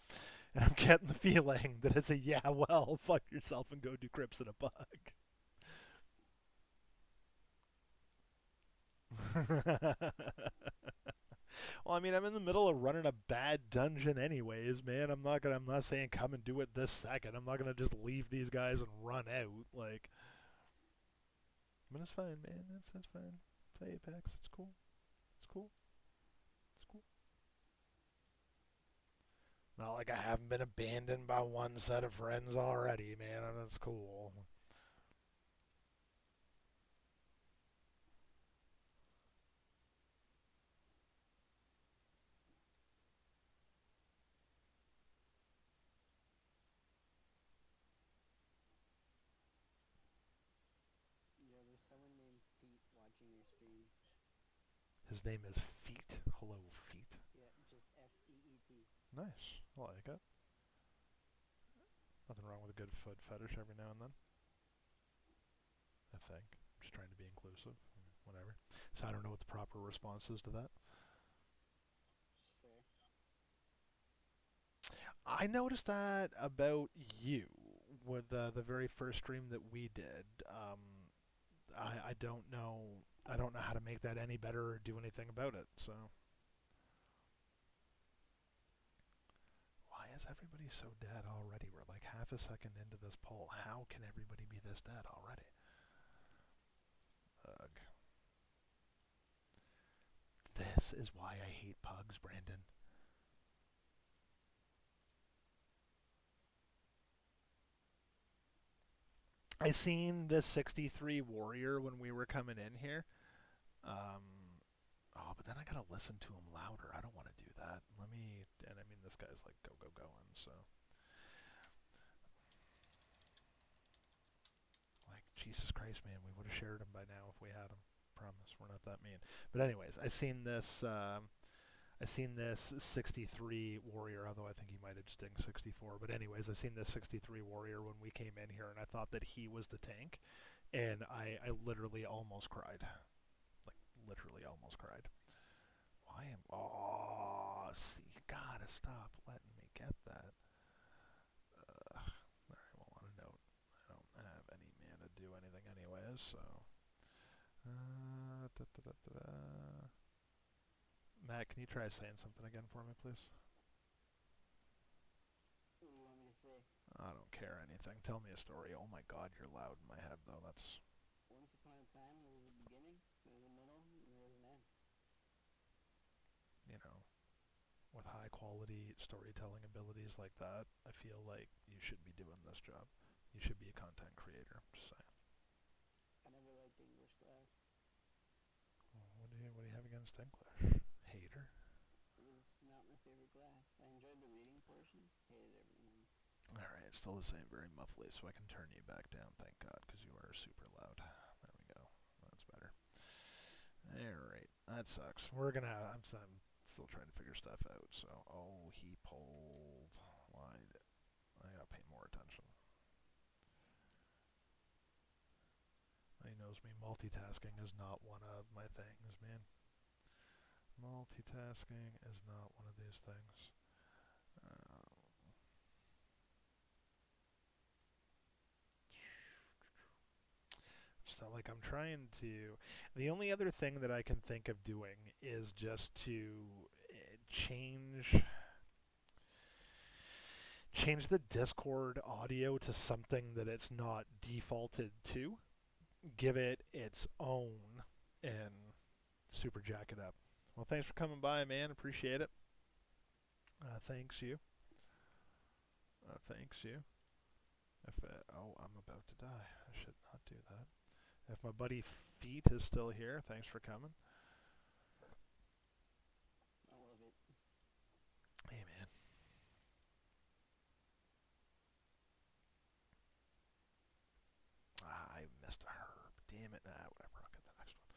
Speaker 1: And I'm getting the feeling that it's a, "Yeah, well, fuck yourself and go do crypts in a pug." Well, I mean, I'm in the middle of running a bad dungeon anyways, man. I'm not saying come and do it this second. I'm not gonna just leave these guys and run out. Like, but it's fine, man. That's fine. Play Apex. It's cool. It's cool. It's cool. Not like I haven't been abandoned by one set of friends already, man. That's cool.
Speaker 2: Yo, there's someone named Feet watching your stream.
Speaker 1: His name is Feet. Hello, Feet.
Speaker 2: Yeah, just Feet.
Speaker 1: Nice. I like it. Nothing wrong with a good foot fetish every now and then. I think. I'm just trying to be inclusive. Whatever. So I don't know what the proper response is to that.
Speaker 2: It's fair.
Speaker 1: I noticed that about you with the very first stream that we did. I don't know. I don't know how to make that any better or do anything about it. So why is everybody so dead already? We're like half a second into this poll. How can everybody be this dead already? Ugh. This is why I hate pugs, Brandon. I seen this 63 warrior when we were coming in here. Um, oh, but then I gotta listen to him louder. I don't want to do that. Let me. And I mean, this guy's like go go going. So, like Jesus Christ, man, we would have shared him by now if we had him. Promise, we're not that mean. But anyways, I seen this. I seen this 63 warrior, although I think he might have just dinged 64. But anyways, I seen this 63 warrior when we came in here, and I thought that he was the tank, and I literally almost cried. Like literally almost cried. Why am? Oh, see, you gotta stop letting me get that. All right. Well, on a note, I don't have any mana to do anything anyways, so. Da, da, da, da, da. Matt, can you try saying something again for me, please?
Speaker 2: What do you want me to say?
Speaker 1: I don't care anything. Tell me a story. Oh my God, you're loud in my head though. That's
Speaker 2: Once upon a time, there was a beginning, there was a middle, and there was an end.
Speaker 1: you know, with high quality storytelling abilities like that, I feel like you should be doing this job. You should be a content creator. Just saying.
Speaker 2: I never liked English class.
Speaker 1: Well, what do you have against English? Hater.
Speaker 2: It was not my favorite class. I enjoyed the reading portion, hated everything else.
Speaker 1: All right, it's still the same, very muffly, so I can turn you back down. Thank God, because you are super loud. There we go. That's better. All right, that sucks. We're gonna. I'm still trying to figure stuff out. So, oh, he pulled. Why? I gotta pay more attention. He knows me. Multitasking is not one of my things, man. Multitasking is not one of these things. So, like, I'm trying to. The only other thing that I can think of doing is just to change the Discord audio to something that it's not defaulted to. Give it its own and super jack it up. Well, thanks for coming by, man. Appreciate it. Thanks you. Thanks you. If oh, I'm about to die. I should not do that. If my buddy Feet is still here, thanks for coming.
Speaker 2: I love it.
Speaker 1: Hey, man. I missed a herb. Damn it. Whatever. I'll get the next one.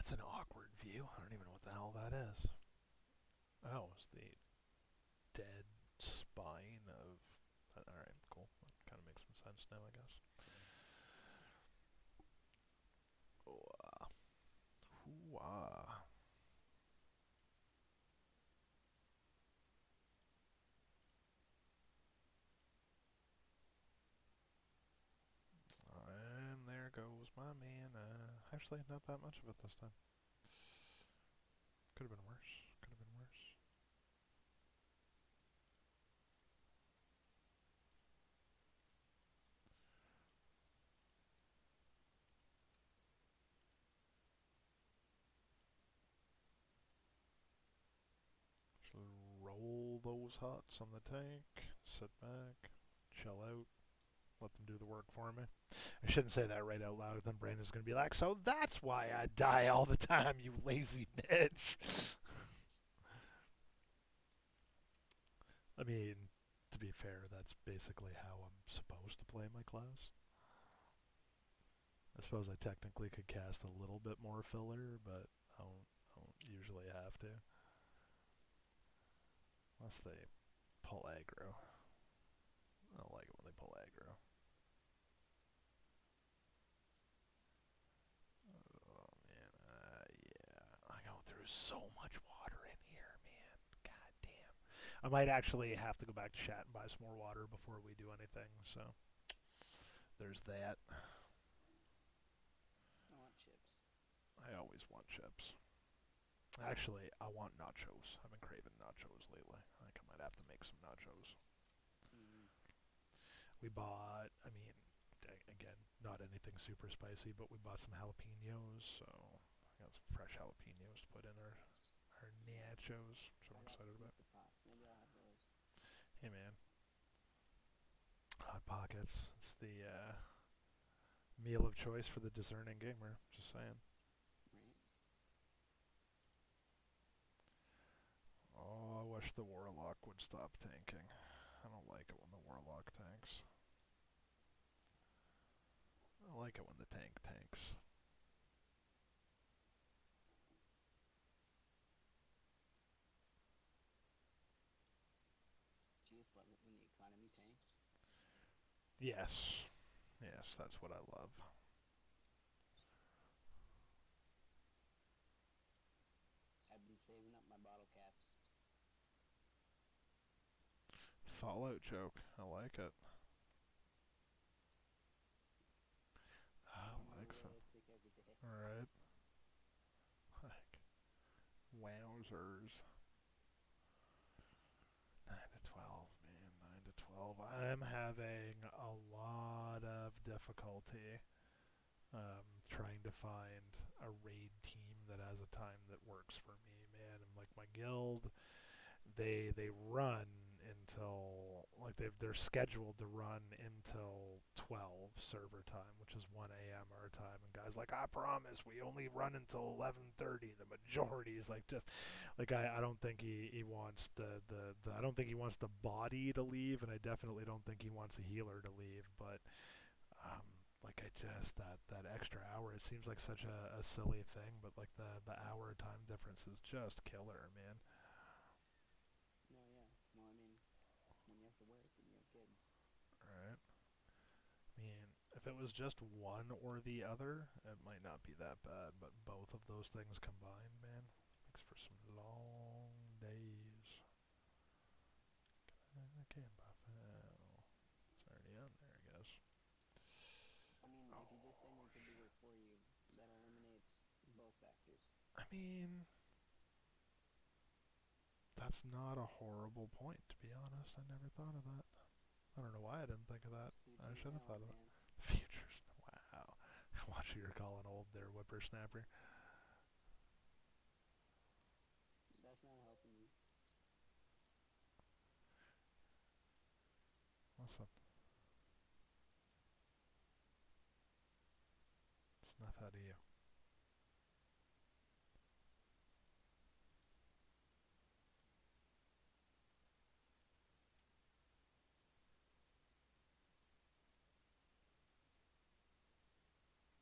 Speaker 1: That's an awkward view. I don't even know what the hell that is. Oh, it's the dead spine of. Alright, cool. That kind of makes some sense now, I guess. Oh, hoo-ah. And there goes my man. Actually, not that much of it this time. Could have been worse. Could have been worse. Just roll those huts on the tank. Sit back. Chill out. Let them do the work for me. I shouldn't say that right out loud. Then Brandon's going to be like, so that's why I die all the time, you lazy bitch. I mean, to be fair, that's basically how I'm supposed to play my class. I suppose I technically could cast a little bit more filler, but I don't usually have to. Unless they pull aggro. I don't like it when they pull aggro. Oh, man. Yeah. I go through so much water in here, man. God damn. I might actually have to go back to chat and buy some more water before we do anything, so there's that.
Speaker 2: I want chips.
Speaker 1: I always want chips. Actually, I want nachos. I've been craving nachos lately. I think I might have to make some nachos.
Speaker 2: Mm.
Speaker 1: We bought, I mean, again, not anything super spicy, but we bought some jalapenos, so I got some fresh jalapenos to put in our
Speaker 2: Nice.
Speaker 1: nachos, which I'm
Speaker 2: I got
Speaker 1: excited about.
Speaker 2: pizza pots. Maybe I'll have those.
Speaker 1: Hey, man, Hot Pockets. It's the meal of choice for the discerning gamer. Just saying.
Speaker 2: Right?
Speaker 1: Oh, I wish the Warlock would stop tanking. I don't like it when the Warlock tanks. I like it when the tank tanks.
Speaker 2: Do you just love it when the economy tanks?
Speaker 1: Yes. Yes, that's what I love.
Speaker 2: I've been saving up my bottle caps.
Speaker 1: Fallout joke. I like it. I
Speaker 2: Getting more
Speaker 1: like it.
Speaker 2: realistic every day.
Speaker 1: Alright. Like, wowzers. 9 to 12, man. 9 to 12. I'm having a lot of difficulty trying to find a raid team that has a time that works for me, man. And like my guild, they run until like they're scheduled to run until 12 server time, which is 1 a.m. our time. And guys like, I promise we only run until 11:30. The majority is like just like I don't think he wants the I don't think he wants the body to leave, and I definitely don't think he wants a healer to leave. But like I just that extra hour, it seems like such a silly thing, but like the hour time difference is just killer, man.
Speaker 2: No, yeah. Well, I mean, when you have to work and you have kids.
Speaker 1: Right. I mean, if it was just one or the other, it might not be that bad, but both of those things combined, man, makes for some long days. I can't buff it. It's already on there, I guess.
Speaker 2: I mean, if you
Speaker 1: Oh,
Speaker 2: just send your kid to work for you, that eliminates both factors.
Speaker 1: I mean, that's not a horrible point, to be honest. I never thought of that. I don't know why I didn't think of that.
Speaker 2: It's
Speaker 1: I
Speaker 2: future
Speaker 1: should have thought
Speaker 2: talent,
Speaker 1: of that.
Speaker 2: man.
Speaker 1: Futures. Wow. Watch who you're calling old there, whippersnapper.
Speaker 2: That's not helping you.
Speaker 1: Listen, it's enough out of you.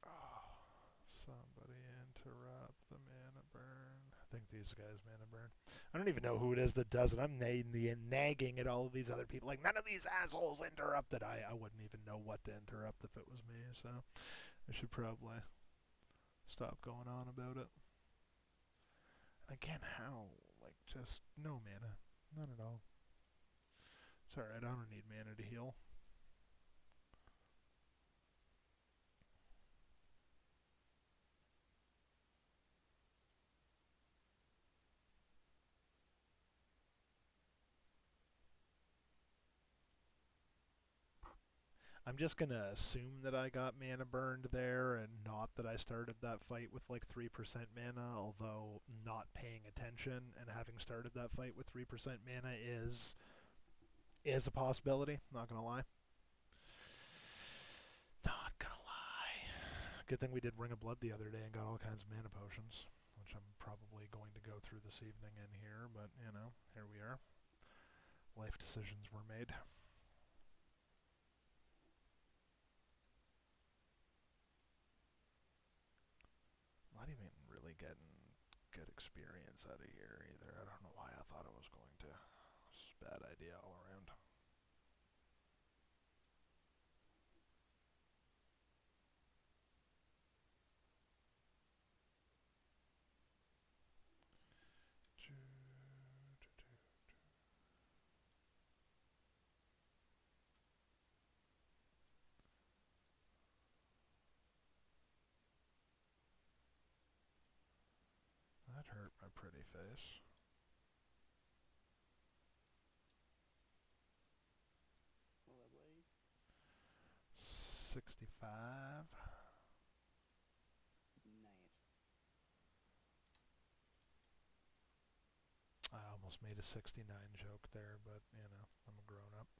Speaker 1: Oh, somebody interrupt the think these guys mana burn. I don't even know who it is that does it. I'm nagging at all of these other people. Like, none of these assholes interrupted. I wouldn't even know what to interrupt if it was me, so I should probably stop going on about it. And again, how? Like, just no mana. None at all. It's alright, I don't need mana to heal. I'm just gonna assume that I got mana burned there and not that I started that fight with like 3% mana, although not paying attention and having started that fight with 3% mana is a possibility, not gonna lie. Not gonna lie. Good thing we did Ring of Blood the other day and got all kinds of mana potions, which I'm probably going to go through this evening in here, but you know, here we are. Life decisions were made. Not even really getting good experience out of here either. I don't know why I thought I was going to. It's a bad idea all around. That hurt my pretty face.
Speaker 2: Lovely.
Speaker 1: 65.
Speaker 2: Nice.
Speaker 1: I almost made a 69 joke there, but you know, I'm a grown up.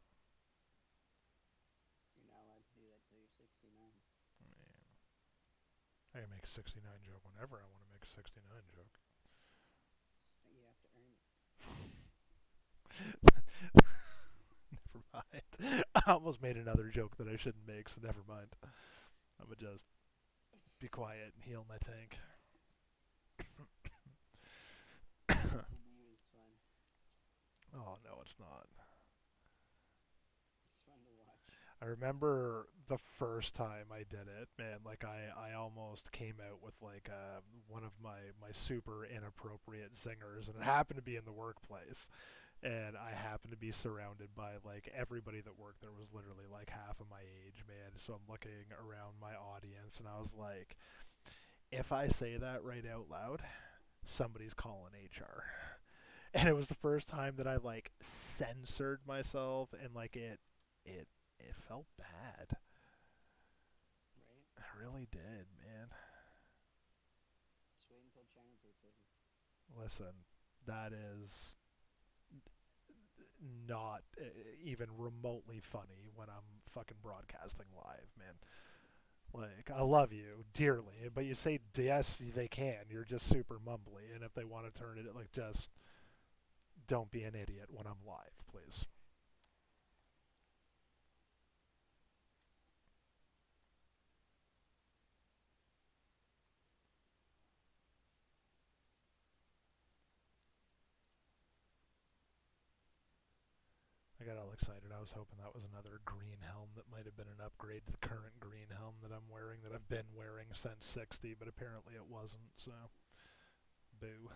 Speaker 2: You're not allowed to do that till you're 69.
Speaker 1: Man. I can make a 69 joke whenever I want to make a 69 joke.
Speaker 2: You have to earn it.
Speaker 1: Never mind. I almost made another joke that I shouldn't make, so never mind. I'm gonna just be quiet and heal my tank.
Speaker 2: Continue is fun.
Speaker 1: Oh no, it's not.
Speaker 2: It's fun to watch.
Speaker 1: I remember the first time I did it, man. Like I almost came out with like one of my super inappropriate zingers, and it happened to be in the workplace. And I happened to be surrounded by like everybody that worked there was literally like half of my age, man. So I'm looking around my audience, and I was like, if I say that right out loud, somebody's calling HR. And it was the first time that I like censored myself, and like it it felt bad.
Speaker 2: Right?
Speaker 1: It really did, man.
Speaker 2: Just wait until China takes over.
Speaker 1: Listen, that is not even remotely funny when I'm fucking broadcasting live, man. Like, I love you dearly, but you say yes, they can. You're just super mumbly, and if they want to turn it, like, just don't be an idiot when I'm live, please. I got all excited. I was hoping that was another green helm that might have been an upgrade to the current green helm that I'm wearing, that I've been wearing since 60, but apparently it wasn't, so boo.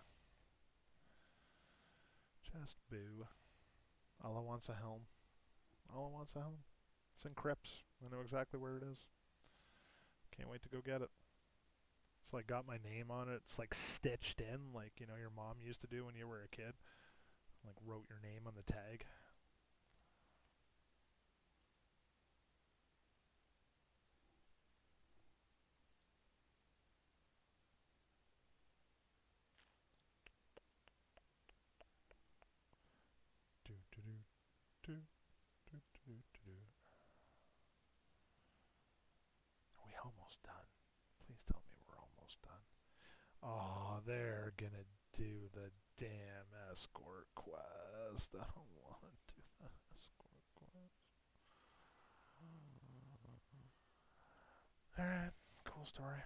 Speaker 1: Just boo. All I want's a helm. All I want's a helm. It's in Crips. I know exactly where it is. Can't wait to go get it. It's like got my name on it. It's like stitched in, like you know your mom used to do when you were a kid. Like wrote your name on the tag. Do do do do do do do. Are we almost done? Please tell me we're almost done. Oh, they're gonna do the damn escort quest. I don't want to do the escort quest. Alright, cool story.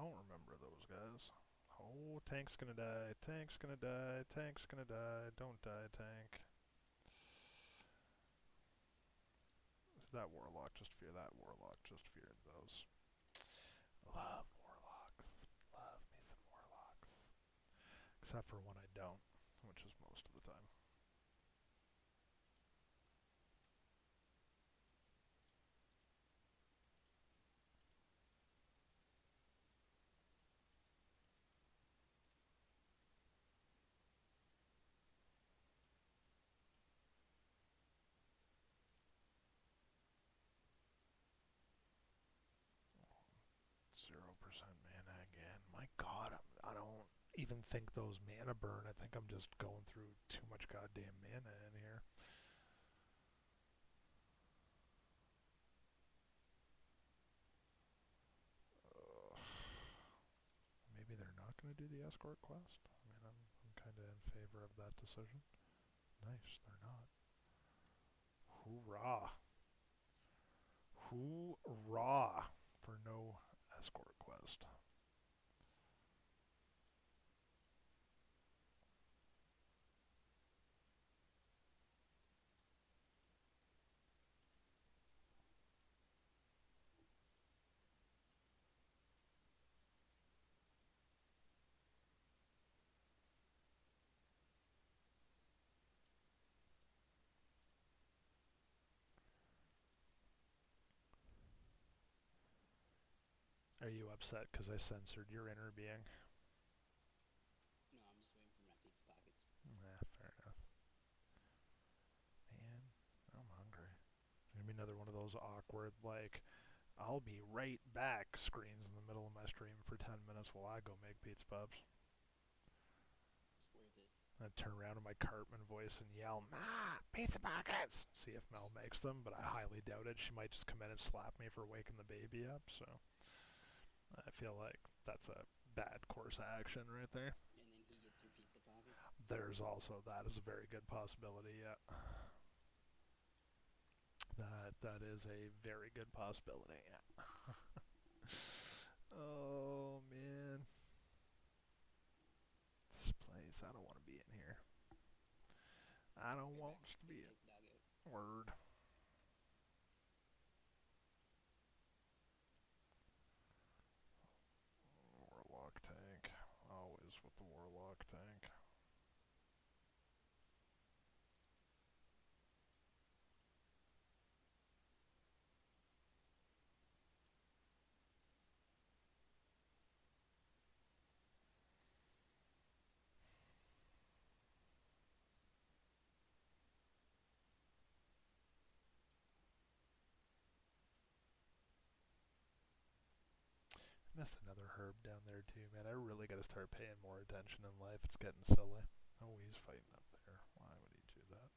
Speaker 1: don't remember those guys. Oh, tank's gonna die. Tank's gonna die. Tank's gonna die. Don't die, tank. That warlock. Just fear that warlock. Just fear those. Love warlocks. Love me some warlocks. Except for when I don't, which is most of the time. 0% mana again. My god, I don't even think those mana burn. I think I'm just going through too much goddamn mana in here. Ugh. Maybe they're not going to do the escort quest. I mean, I'm kind of in favor of that decision. Nice, they're not. Hoorah! Hoorah for no escort quest. Are you upset because I censored your inner being?
Speaker 2: No, I'm just waiting for my pizza pockets.
Speaker 1: Nah, fair enough. Man, I'm hungry. It's gonna be another one of those awkward, like, I'll be right back screens in the middle of my stream for 10 minutes while I go make pizza pups.
Speaker 2: It's worth it.
Speaker 1: I turn around in my Cartman voice and yell, "Ma, pizza pockets!" See if Mel makes them, but I highly doubt it. She might just come in and slap me for waking the baby up, so I feel like that's a bad course of action right there.
Speaker 2: And then he gets your pizza pockets.
Speaker 1: There's also that is a very good possibility, yeah. That is a very good possibility, yeah. Oh man. This place, I don't want to be in here. I don't
Speaker 2: Right
Speaker 1: want
Speaker 2: back.
Speaker 1: to
Speaker 2: Need
Speaker 1: be
Speaker 2: to
Speaker 1: in.
Speaker 2: take the dog out.
Speaker 1: Word. Warlock tank. Always with the warlock tank. Missed another herb down there too, man. I really gotta start paying more attention in life. It's getting silly. Oh, he's fighting up there. Why would he do that?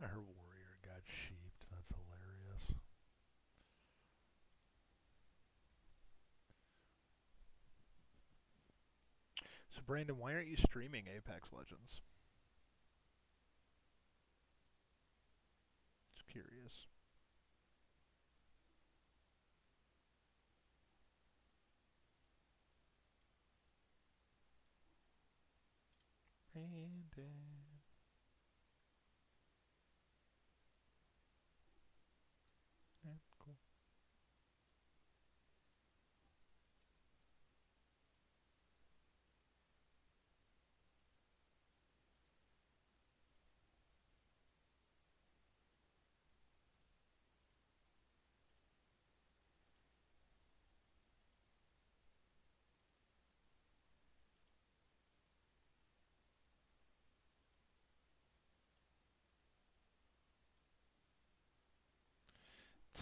Speaker 1: Her warrior got sheeped. That's hilarious. So, Brandon, why aren't you streaming Apex Legends? Just curious. Brandon. Yeah, cool.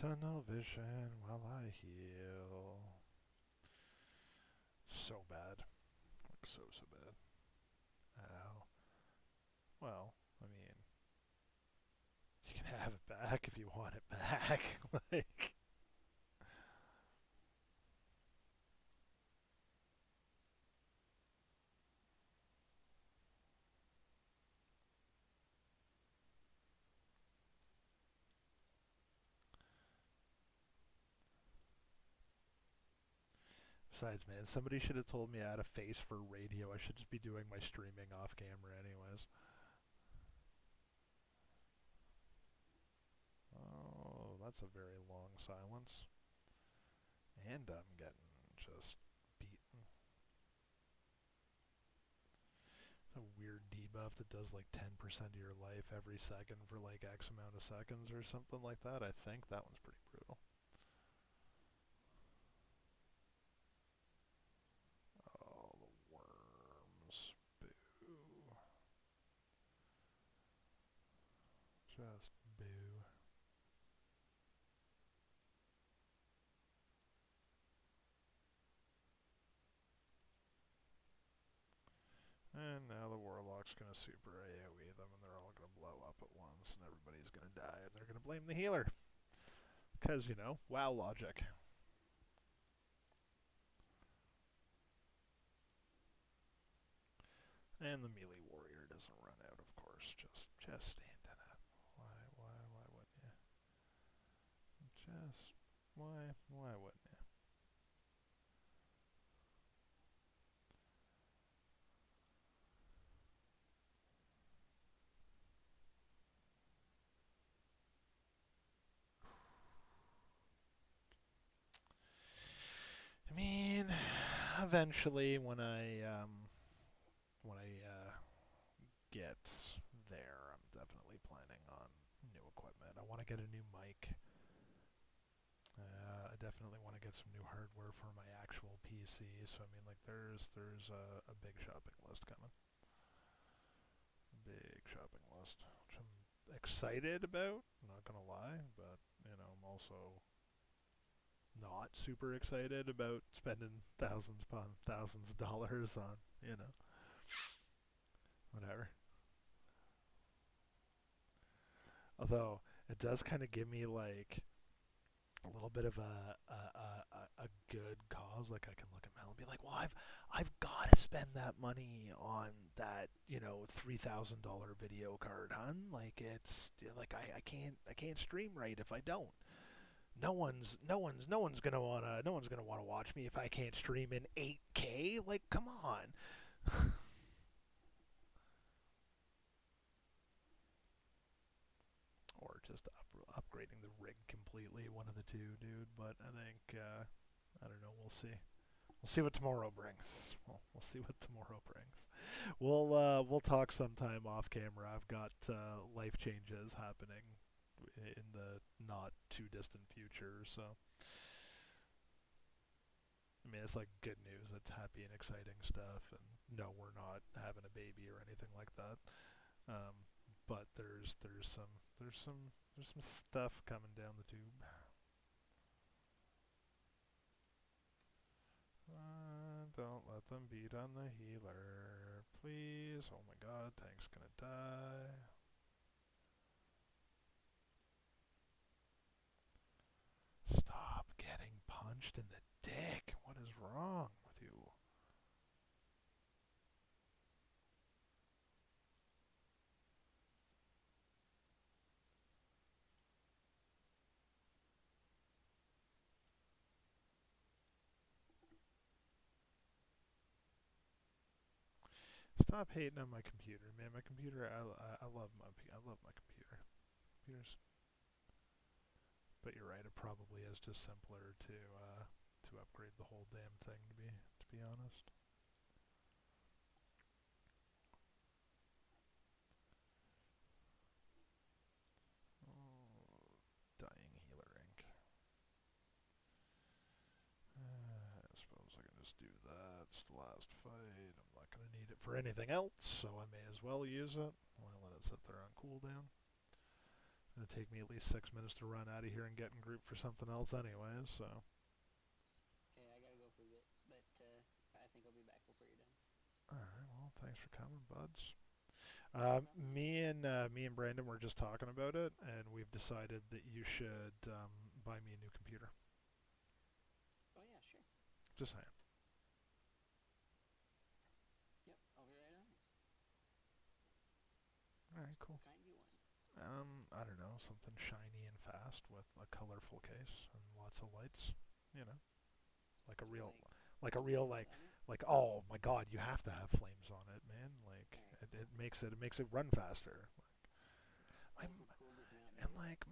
Speaker 1: Tunnel vision while I heal. So bad. Like, so bad. Ow. Well, I mean, you can have it back if you want it back. Like, besides, man, somebody should have told me I had a face for radio. I should just be doing my streaming off camera, anyways. Oh, that's a very long silence. And I'm getting just beaten. A weird debuff that does like 10% of your life every second for like X amount of seconds or something like that. I think that one's pretty brutal. Oh, the worms. Boo. Just boo. And now the Warlock's gonna super AoE them and they're all gonna blow up at once and everybody's gonna die and they're gonna blame the healer. Because, you know, WoW logic. And the melee warrior doesn't run out, of course. Just stand in it. Why wouldn't you? Just, why wouldn't you? I mean, eventually when I get there, I'm definitely planning on new equipment. I want to get a new mic. I definitely want to get some new hardware for my actual PC. So I mean, like, there's a big shopping list coming. Big shopping list, which I'm excited about. I'm not gonna lie, but you know, I'm also not super excited about spending thousands upon thousands of dollars on, you know, whatever. Although it does kind of give me like a little bit of a good cause. Like I can look at Mel and be like, well, I've got to spend that money on that, you know, $3,000 video card, hun. Like it's like I can't stream right if I don't. No one's gonna wanna watch me if I can't stream in 8K. Like, come on. Or just upgrading the rig completely. One of the two, dude. But I think I don't know. We'll see. We'll see what tomorrow brings. We'll see what tomorrow brings. We'll talk sometime off camera. I've got life changes happening in the not too distant future. So I mean, it's like good news. It's happy and exciting stuff. And no, we're not having a baby or anything like that. Um, but there's some stuff coming down the tube. Don't let them beat on the healer, please. Oh my God, Tank's gonna die. Stop getting punched in the dick. What is wrong with you? Stop hating on my computer, man. My computer, I love my computer. Computers, but you're right. It probably is just simpler to upgrade the whole damn thing. To be honest. Oh, dying healer ink. I suppose I can just do that. It's the last fight. I'm not going to need it for anything else, so I may as well use it. I'll let it sit there on cooldown. It'll take me at least 6 minutes to run out of here and get in group for something else, anyways. So,
Speaker 2: Okay, I gotta go for a bit, but I think I'll be back before you're done.
Speaker 1: all right. Well, thanks for coming, buds.
Speaker 2: No problem.
Speaker 1: Me and Brandon were just talking about it, and we've decided that you should buy me a new computer.
Speaker 2: Oh yeah, sure.
Speaker 1: Just saying.
Speaker 2: Yep, I'll be right on it.
Speaker 1: All right, cool.
Speaker 2: What kind do you want?
Speaker 1: I don't know, something shiny and fast with a colorful case and lots of lights. You know, like a
Speaker 2: So
Speaker 1: real,
Speaker 2: like
Speaker 1: like a real
Speaker 2: flames
Speaker 1: like,
Speaker 2: on it.
Speaker 1: like oh my god, you have to have flames on it, man. Like
Speaker 2: All right,
Speaker 1: it
Speaker 2: cool.
Speaker 1: makes it run faster. My,
Speaker 2: Something cool does not
Speaker 1: and
Speaker 2: do it.
Speaker 1: like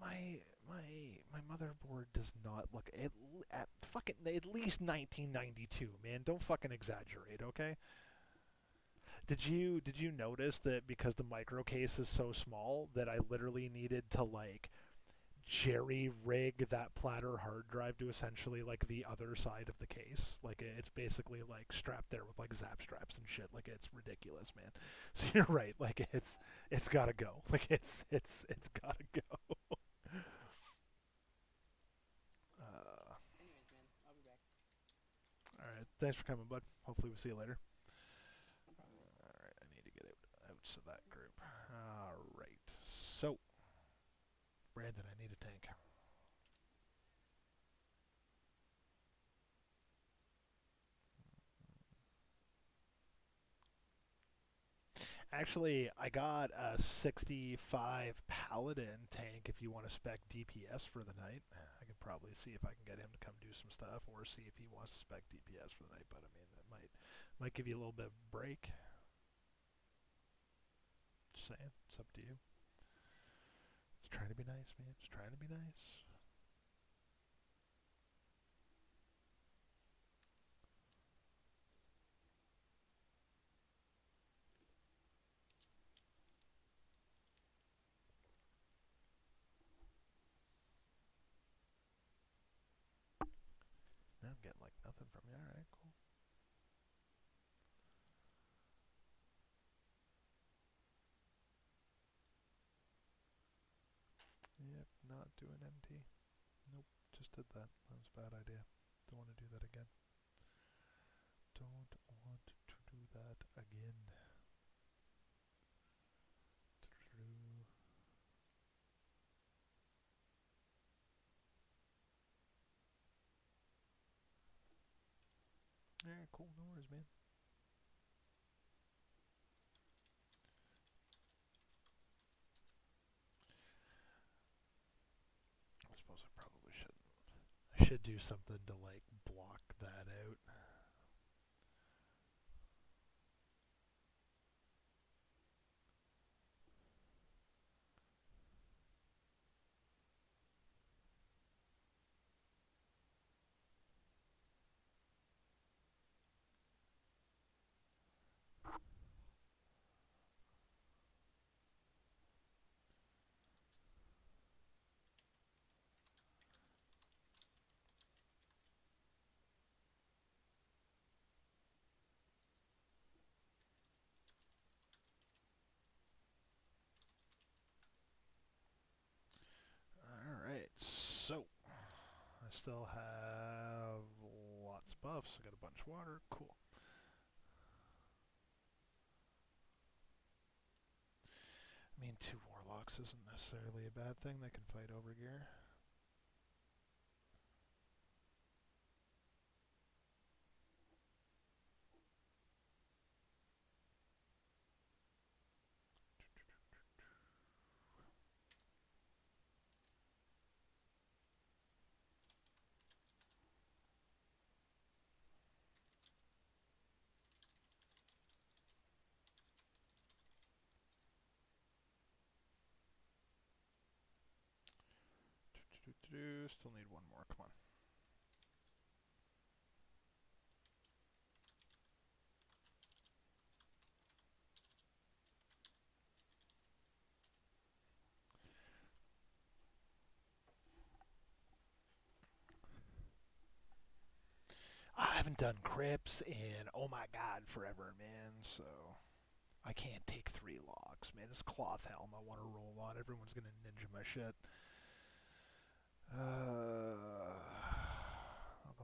Speaker 1: my motherboard does not look at fucking at least 1992, man. Don't fucking exaggerate, okay? Did you notice that because the micro case is so small that I literally needed to like jerry rig that platter hard drive to essentially like the other side of the case. Like it's basically like strapped there with like zap straps and shit. Like it's ridiculous, man. So you're right. Like it's gotta go. Like it's gotta go. Uh,
Speaker 2: Anyways, man, I'll be back.
Speaker 1: all right. Thanks for coming, bud. Hopefully we'll see you later.
Speaker 2: No problem, man.
Speaker 1: All right. I need to get out of that group. All right. So Brandon, I need a tank. Actually, I got a 65 Paladin tank if you want to spec DPS for the night. I could probably see if I can get him to come do some stuff or see if he wants to spec DPS for the night, but I mean, it might give you a little bit of break. Just saying. It's up to you. Just trying to be nice, man. Just trying to be nice. Now I'm getting like nothing from you. Alright, cool. Yep, not doing MT. Nope, just did that. That was a bad idea. Don't want to do that again. Don't want to do that again. Alright, cool. No worries, man. I suppose I probably shouldn't. I should do something to like block that out. Alright, so I still have lots of buffs. I got a bunch of water. Cool. I mean, two warlocks isn't necessarily a bad thing. They can fight over gear. Still need one more. Come on. I haven't done crypts in oh my god forever, man. So I can't take 3 logs, man. This cloth helm I want to roll on. Everyone's gonna ninja my shit. Although,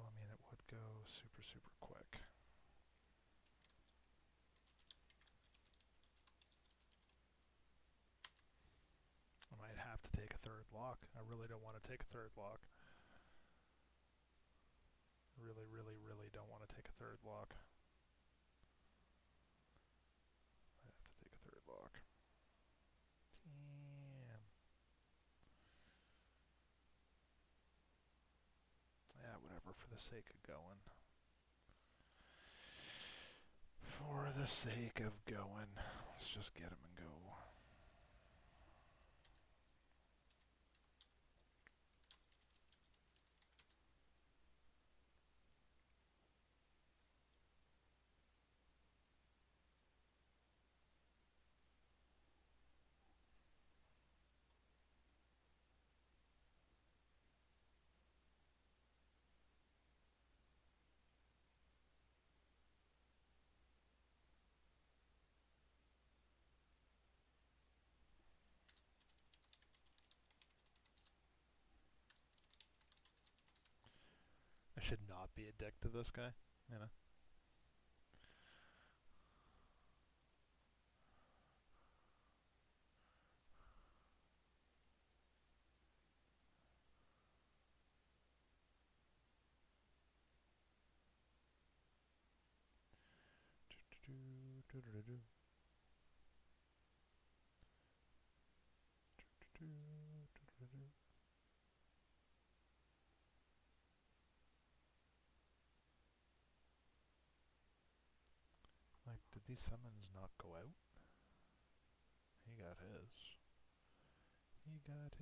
Speaker 1: I mean, it would go super, super quick. I might have to take a third lock. I really don't want to take a third lock. Really, really, really don't want to take a third lock. I have to take a third lock. Damn. Yeah, whatever, for the sake of going. For the sake of going. Let's just get him and go. I should not be a dick to this guy, you know? Like, did these summons not go out? He got his. He got his.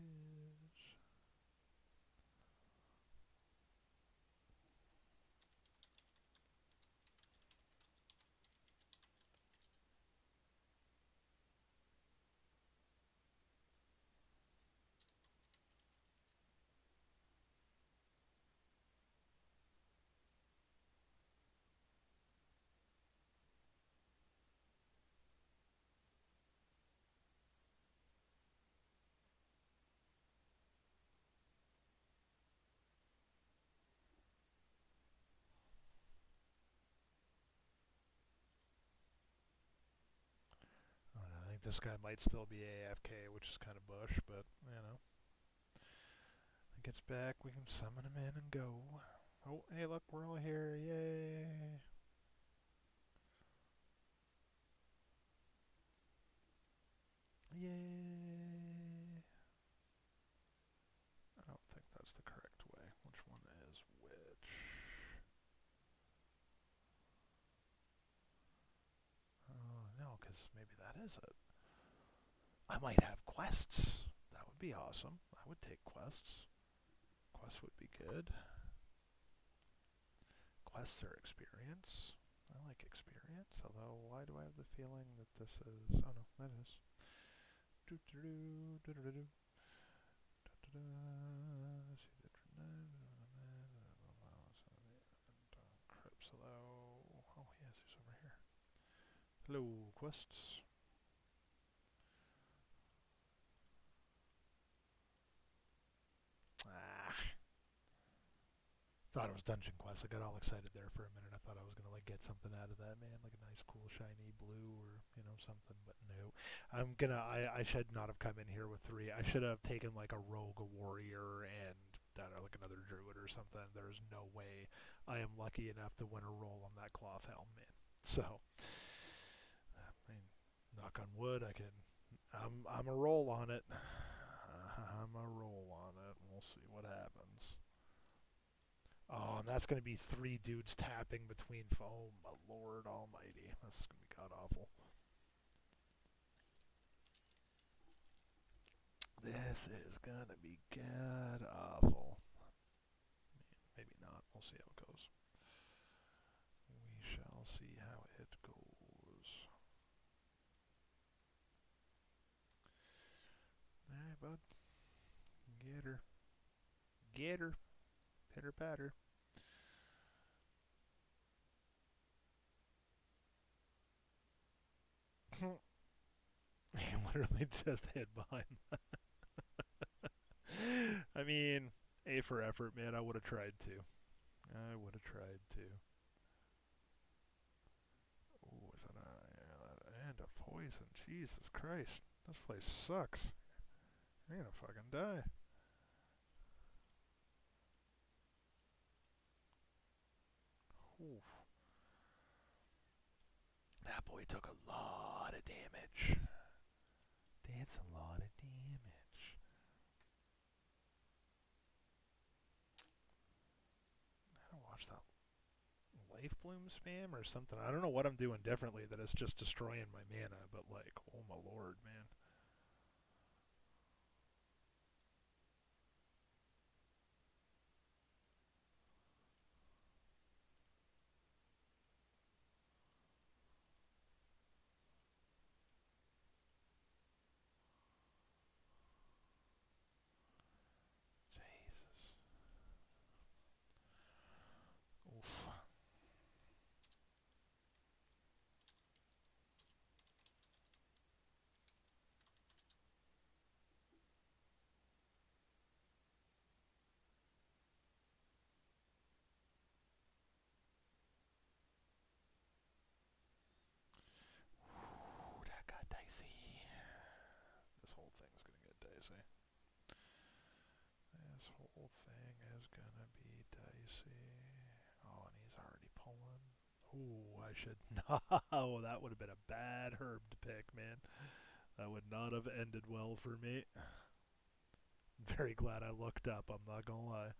Speaker 1: I don't know, I think this guy might still be AFK, which is kind of bush, but, you know. When he gets back, we can summon him in and go. Oh, hey, look, we're all here. Yay. Yay. I don't think that's the correct way. Which one is which? Oh, no, because maybe that is it. I might have quests. That would be awesome. I would take quests. Quests would be good. Quests are experience. I like experience, although why do I have the feeling that this is... Oh no, that is. Crips, hello. Oh yes, he's over here. Hello, quests. Ah, thought it was dungeon quest. I got all excited there for a minute. I thought I was gonna like get something out of that, man, like a nice, cool, shiny blue or something. But no, I should not have come in here with 3. I should have taken like a rogue, a warrior, and like another druid or something. There's no way I am lucky enough to win a roll on that cloth helm, man. So, I mean, knock on wood. I can. I'm a roll on it. I'm a roll on it. We'll see what happens. Oh, and that's going to be 3 dudes tapping between. Oh, my lord almighty. This is going to be god awful. This is going to be god awful. Maybe not. We'll see how it goes. We shall see how it goes. Alright, bud. Get her. Get her. Pitter patter. He literally just hid behind. I mean, A for effort, man. I would have tried to. I would have tried to. Oh, is that and a poison? Jesus Christ. This place sucks. You're gonna fucking die. Oof. That boy took a lot of damage. That's a lot of damage. I watch that life bloom spam or something. I don't know what I'm doing differently that it's just destroying my mana, but like, oh my lord, man. Jesus. Oof. Ooh, that got dicey. This whole thing's gonna get dicey. This whole thing is gonna be dicey. Oh, and he's already pulling. Ooh, I should. No, that would have been a bad herb to pick, man. That would not have ended well for me. Very glad I looked up, I'm not gonna lie.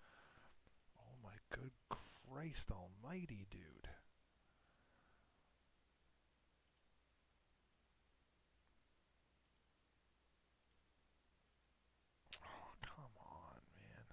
Speaker 1: Oh my good Christ almighty, dude. Oh, come on, man.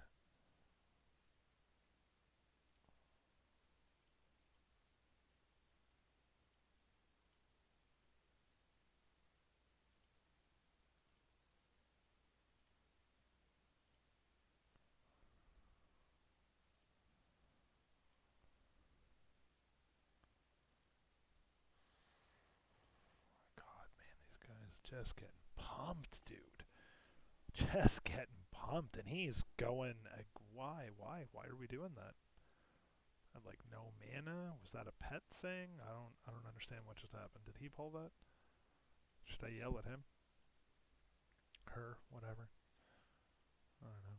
Speaker 1: God, man, these guys just getting pumped, dude. Just getting pumped, and he's going. Like, why? Why are we doing that? I'm like, no mana. Was that a pet thing? I don't understand what just happened. Did he pull that? Should I yell at him? Her? Whatever. I don't know.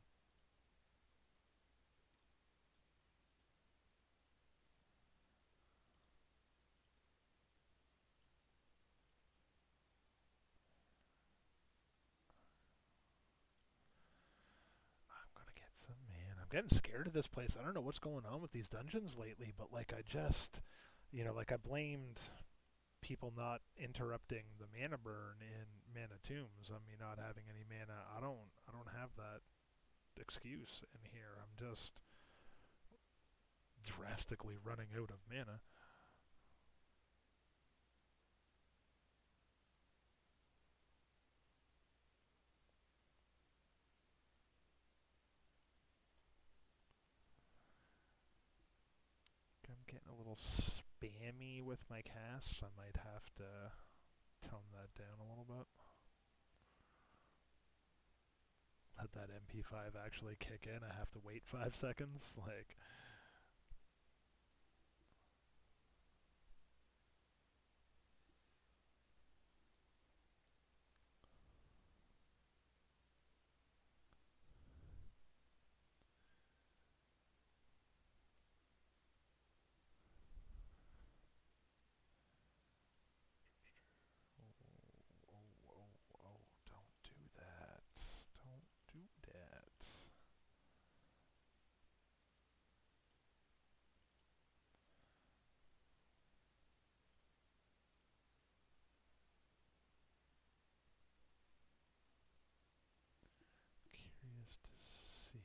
Speaker 1: I'm gonna get some man. I'm getting scared of this place. I don't know what's going on with these dungeons lately, but like I just, like I blamed people not interrupting the mana burn in mana tombs on me not having any mana. I don't have that excuse in here. I'm just drastically running out of mana. I'm getting a little spammy with my casts. I might have to tone that down a little bit. Let that MP5 actually kick in. I have to wait 5 seconds. Like, oh, oh, oh, oh, don't do that. Don't do that. Curious to see.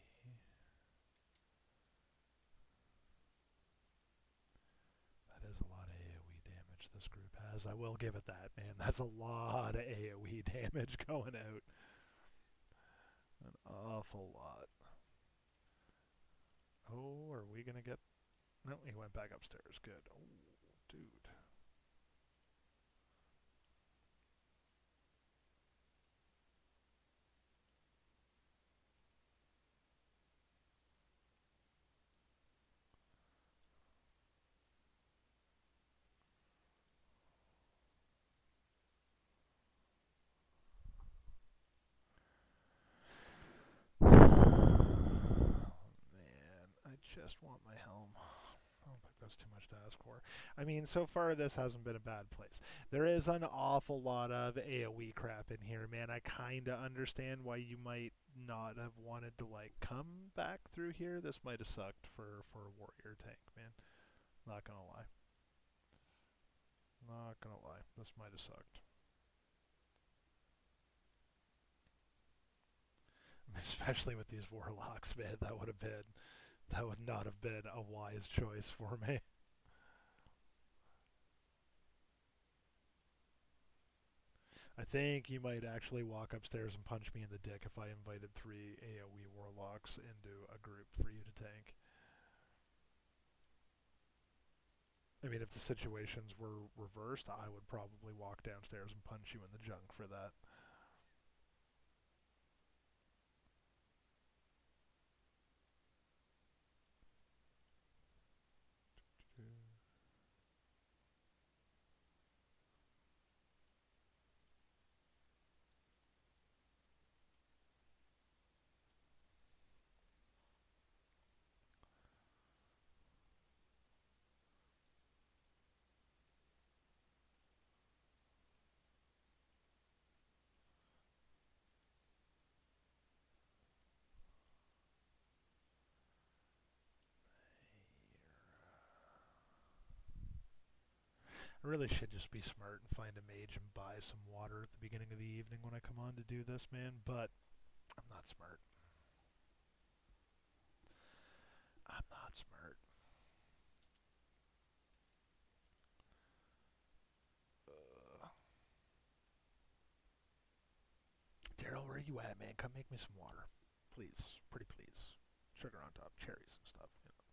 Speaker 1: That is a lot of AoE damage this group has. I will give it that, man. That's a lot of AoE damage going out. An awful lot. Oh, are we gonna get? No, he went back upstairs. Good. Oh, dude. just want my helm. I don't think that's too much to ask for. I mean, so far this hasn't been a bad place. There is an awful lot of AoE crap in here, man. I kind of understand why you might not have wanted to like come back through here. This might have sucked for a warrior tank, man. Not gonna lie. Not gonna lie. This might have sucked. Especially with these warlocks, man. That would not have been a wise choice for me. I think you might actually walk upstairs and punch me in the dick if I invited 3 AoE warlocks into a group for you to tank. I mean, if the situations were reversed, I would probably walk downstairs and punch you in the junk for that. I really should just be smart and find a mage and buy some water at the beginning of the evening when I come on to do this, man, but I'm not smart. I'm not smart. Uh, Daryl, where are you at, man? Come make me some water. Please. Pretty please. Sugar on top, cherries and stuff. You know.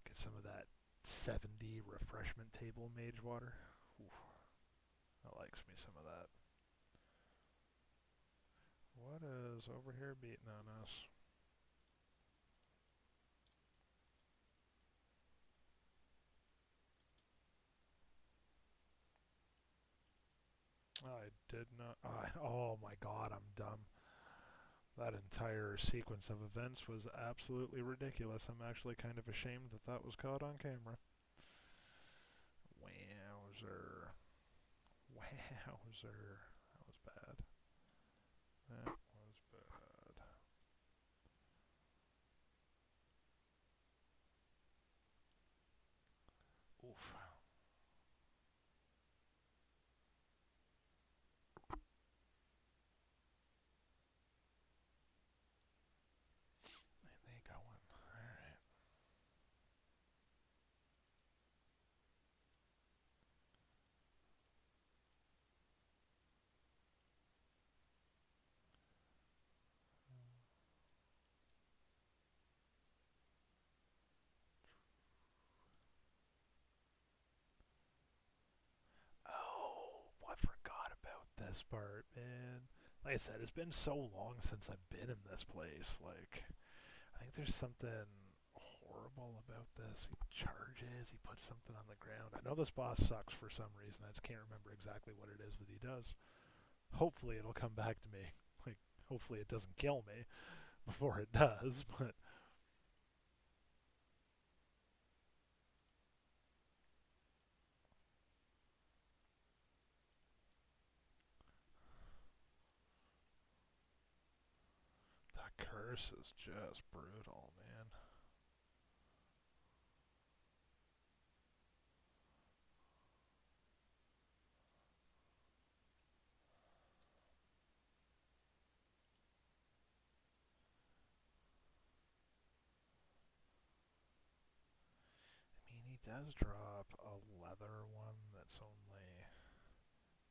Speaker 1: Get some of that 70 refreshment table mage water. Ooh, that likes me some of that. What is over here beating on us? I did not. Oh my god, I'm dumb. That entire sequence of events was absolutely ridiculous. I'm actually kind of ashamed that that was caught on camera. Wowzer. Wowzer. That was bad. That was bad. Oof. And they going. Alright. Oh, I forgot about this part, man. Like I said, it's been so long since I've been in this place. Like, I think there's something horrible about this. He charges, he puts something on the ground. I know this boss sucks for some reason. I just can't remember exactly what it is that he does. Hopefully it'll come back to me. Like, hopefully it doesn't kill me before it does, but that curse is just brutal, man. I mean, he does drop a leather one that's only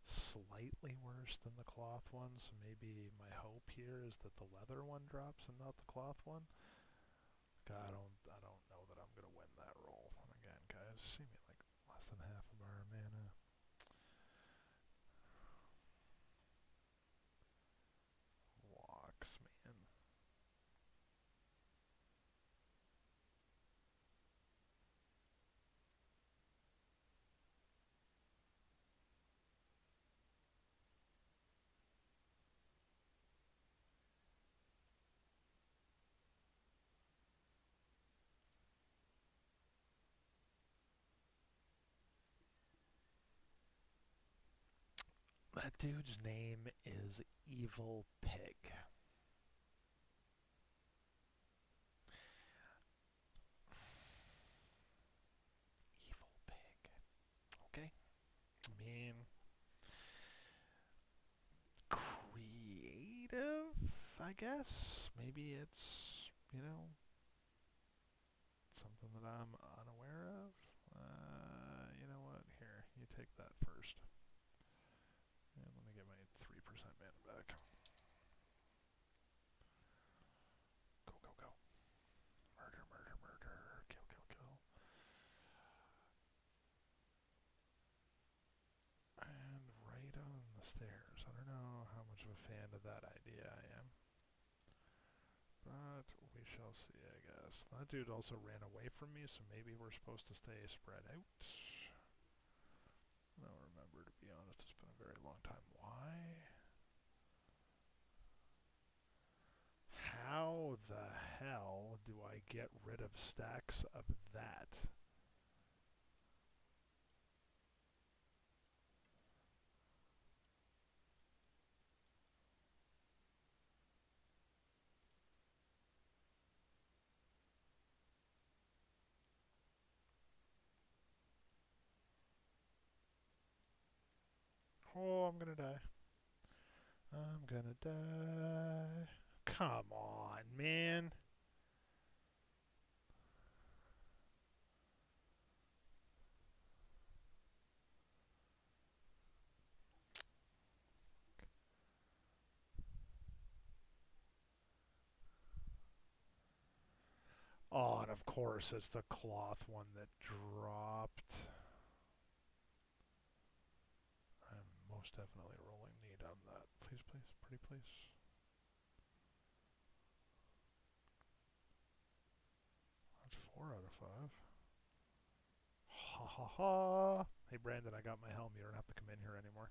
Speaker 1: slightly worse than the cloth one, so maybe my hope here is that the leather one drops and not the cloth one. I don't know that I'm gonna win that roll. And again, guys, see me like less than half of our mana. Locks, man. That dude's name is Evil Pig. Evil Pig. Okay. I mean, creative, I guess. Maybe it's, something that I'm unaware of. You know what? Here, you take that first. And let me get my 3% mana back. Go, go, go. Murder, murder, murder. Kill, kill, kill. And right on the stairs. I don't know how much of a fan of that idea I am. But we shall see, I guess. That dude also ran away from me, so maybe we're supposed to stay spread out. I don't remember, to be honest. It's been a very long time. Why? How the hell do I get rid of stacks of that? Oh, I'm gonna die. I'm gonna die. Come on, man. Oh, and of course it's the cloth one that dropped. I'm most definitely rolling need on that. Please, please, pretty please. That's 4 out of 5. Ha ha ha. Hey Brandon, I got my helm. You don't have to come in here anymore.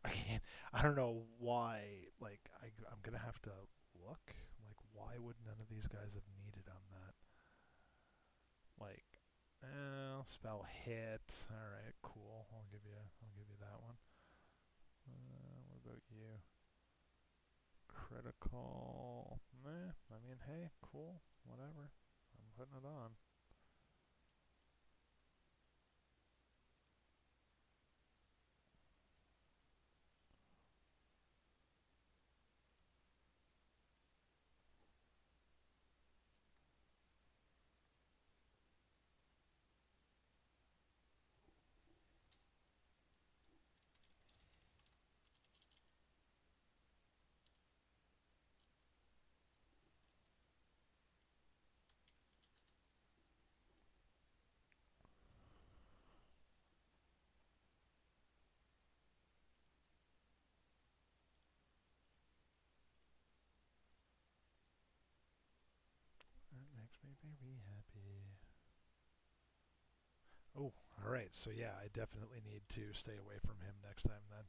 Speaker 1: I can't. I don't know why. Like, I'm gonna have to look. Like, why would none of these guys have needed on that? Like, spell hit. All right, cool. I'll give you that one. What about you? Critical. Nah. I mean, hey, cool. Whatever. I'm putting it on. That makes me very happy. Oh, all right. So yeah, I definitely need to stay away from him next time then.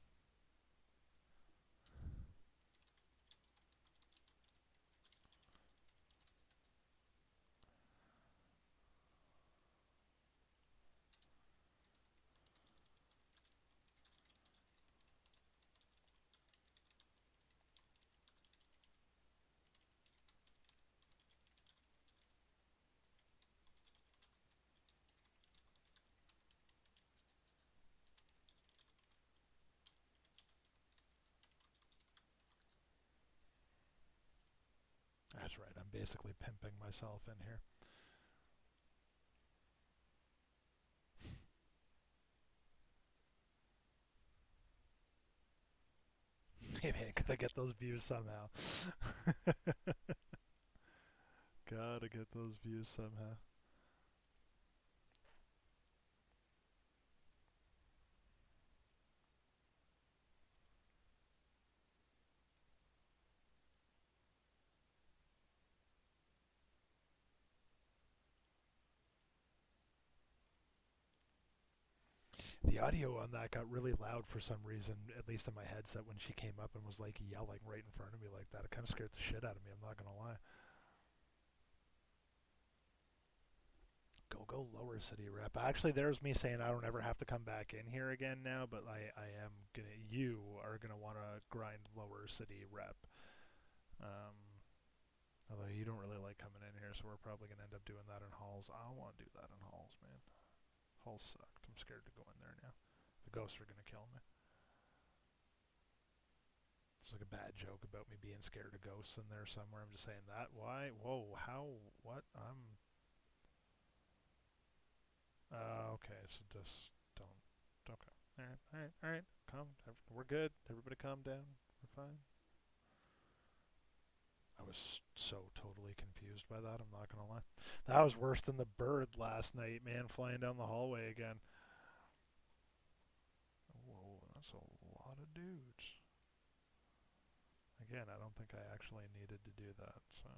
Speaker 1: That's right. I'm basically pimping myself in here. Hey man, gotta get those views somehow. Gotta get those views somehow. The audio on that got really loud for some reason, at least in my headset, when she came up and was like yelling right in front of me like that. It kind of scared the shit out of me, I'm not gonna lie. Go lower city rep. Actually, there's me saying I don't ever have to come back in here again now, but I am gonna. You are gonna want to grind lower city rep. Um, Although you don't really like coming in here, so we're probably gonna end up doing that in halls. I don't want to do that in halls, man. Halls sucked. I'm scared to go in there now. The ghosts are gonna kill me. It's like a bad joke about me being scared of ghosts in there somewhere. I'm just saying that. Why? Whoa. How? What? I'm. Okay. So just don't. Okay. All right. All right. All right. Calm. We're good. Everybody, calm down. We're fine. I was so totally confused by that. I'm not gonna lie. That was worse than the bird last night, man, flying down the hallway again. Whoa, that's a lot of dudes. Again, I don't think I actually needed to do that. So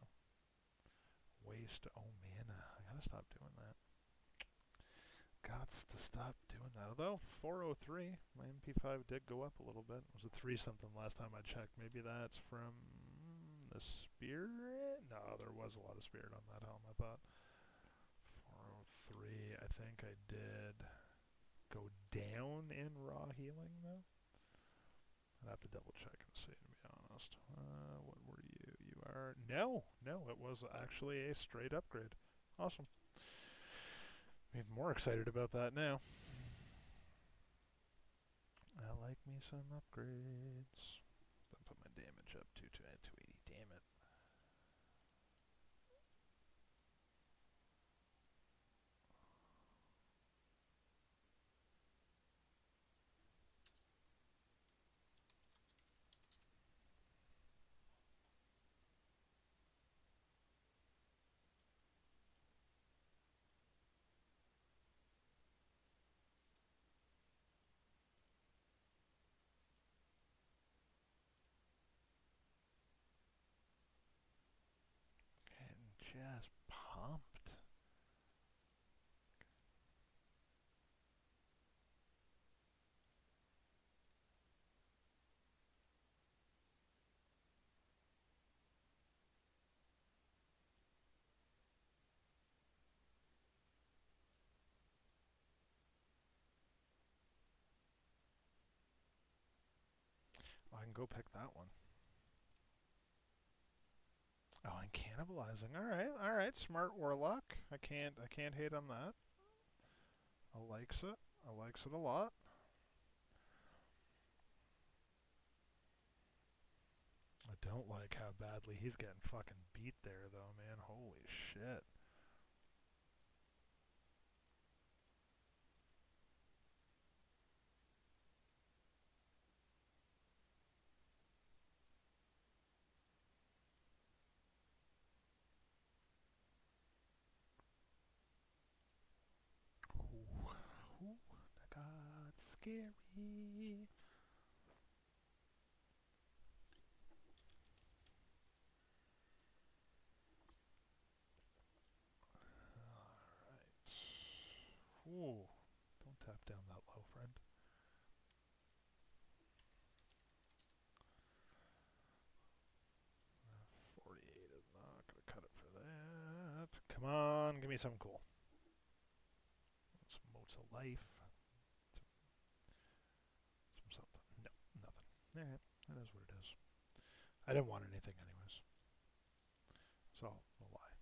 Speaker 1: waste. Oh man, I gotta stop doing that. Gots to stop doing that. Although 403, my MP5 did go up a little bit. It was a 3 something last time I checked. Maybe that's from the spirit? No, there was a lot of spirit on that helm, I thought. 403, I think I did go down in raw healing, though. I'd have to double check and see, to be honest. What were you? You are... No, no, it was actually a straight upgrade. Awesome. I'm even more excited about that now. I like me some upgrades. Then put my damage up to 280. Damn it. Getting just pumped. I can go pick that one. Oh, and cannibalizing. All right. Smart warlock. I can't hate on that. I likes it. I likes it a lot. I don't like how badly he's getting fucking beat there, though, man. Holy shit. Ooh, ooh, that got scary. Alright. Ooh, don't tap down that low, friend. 48 is not gonna cut it for that. Come on, give me something cool. Some motes of life. Some something. No, nothing. Alright, that is what it is. I didn't want anything anyways. So, a lie.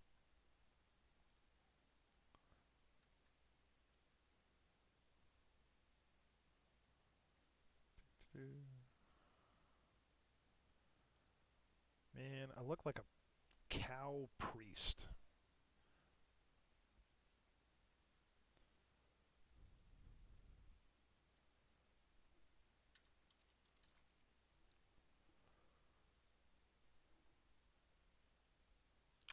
Speaker 1: Man, I look like a cow priest.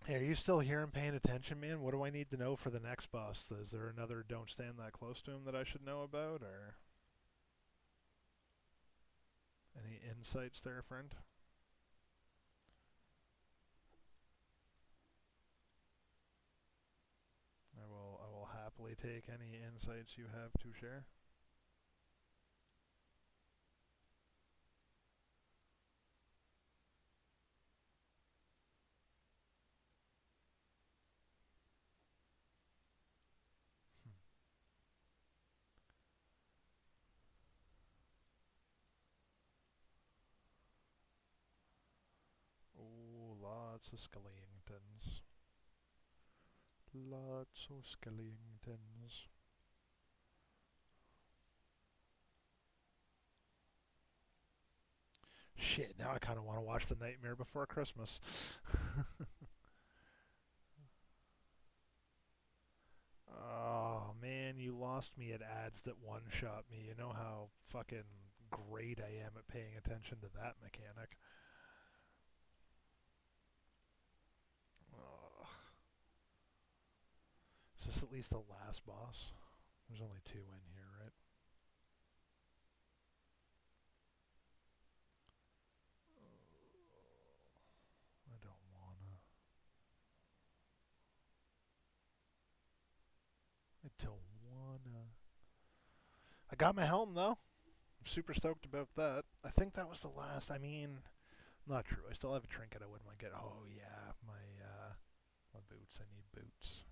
Speaker 1: Hey, are you still here and paying attention, man? What do I need to know for the next boss? Is there another don't stand that close to him that I should know about, or any insights there, friend? I will happily take any insights you have to share. Lots of Skellingtons. Lots of Skellingtons. Shit, now I kind of want to watch The Nightmare Before Christmas. Oh man, you lost me at ads that one shot me. You know how fucking great I am at paying attention to that mechanic. Ugh. Is this at least the last boss? There's only two in here, right? I don't wanna. I don't wanna. I got my helm though. I'm super stoked about that. I think that was the last. I mean, not true. I still have a trinket I wouldn't mind getting. Oh yeah, my boots. I need boots.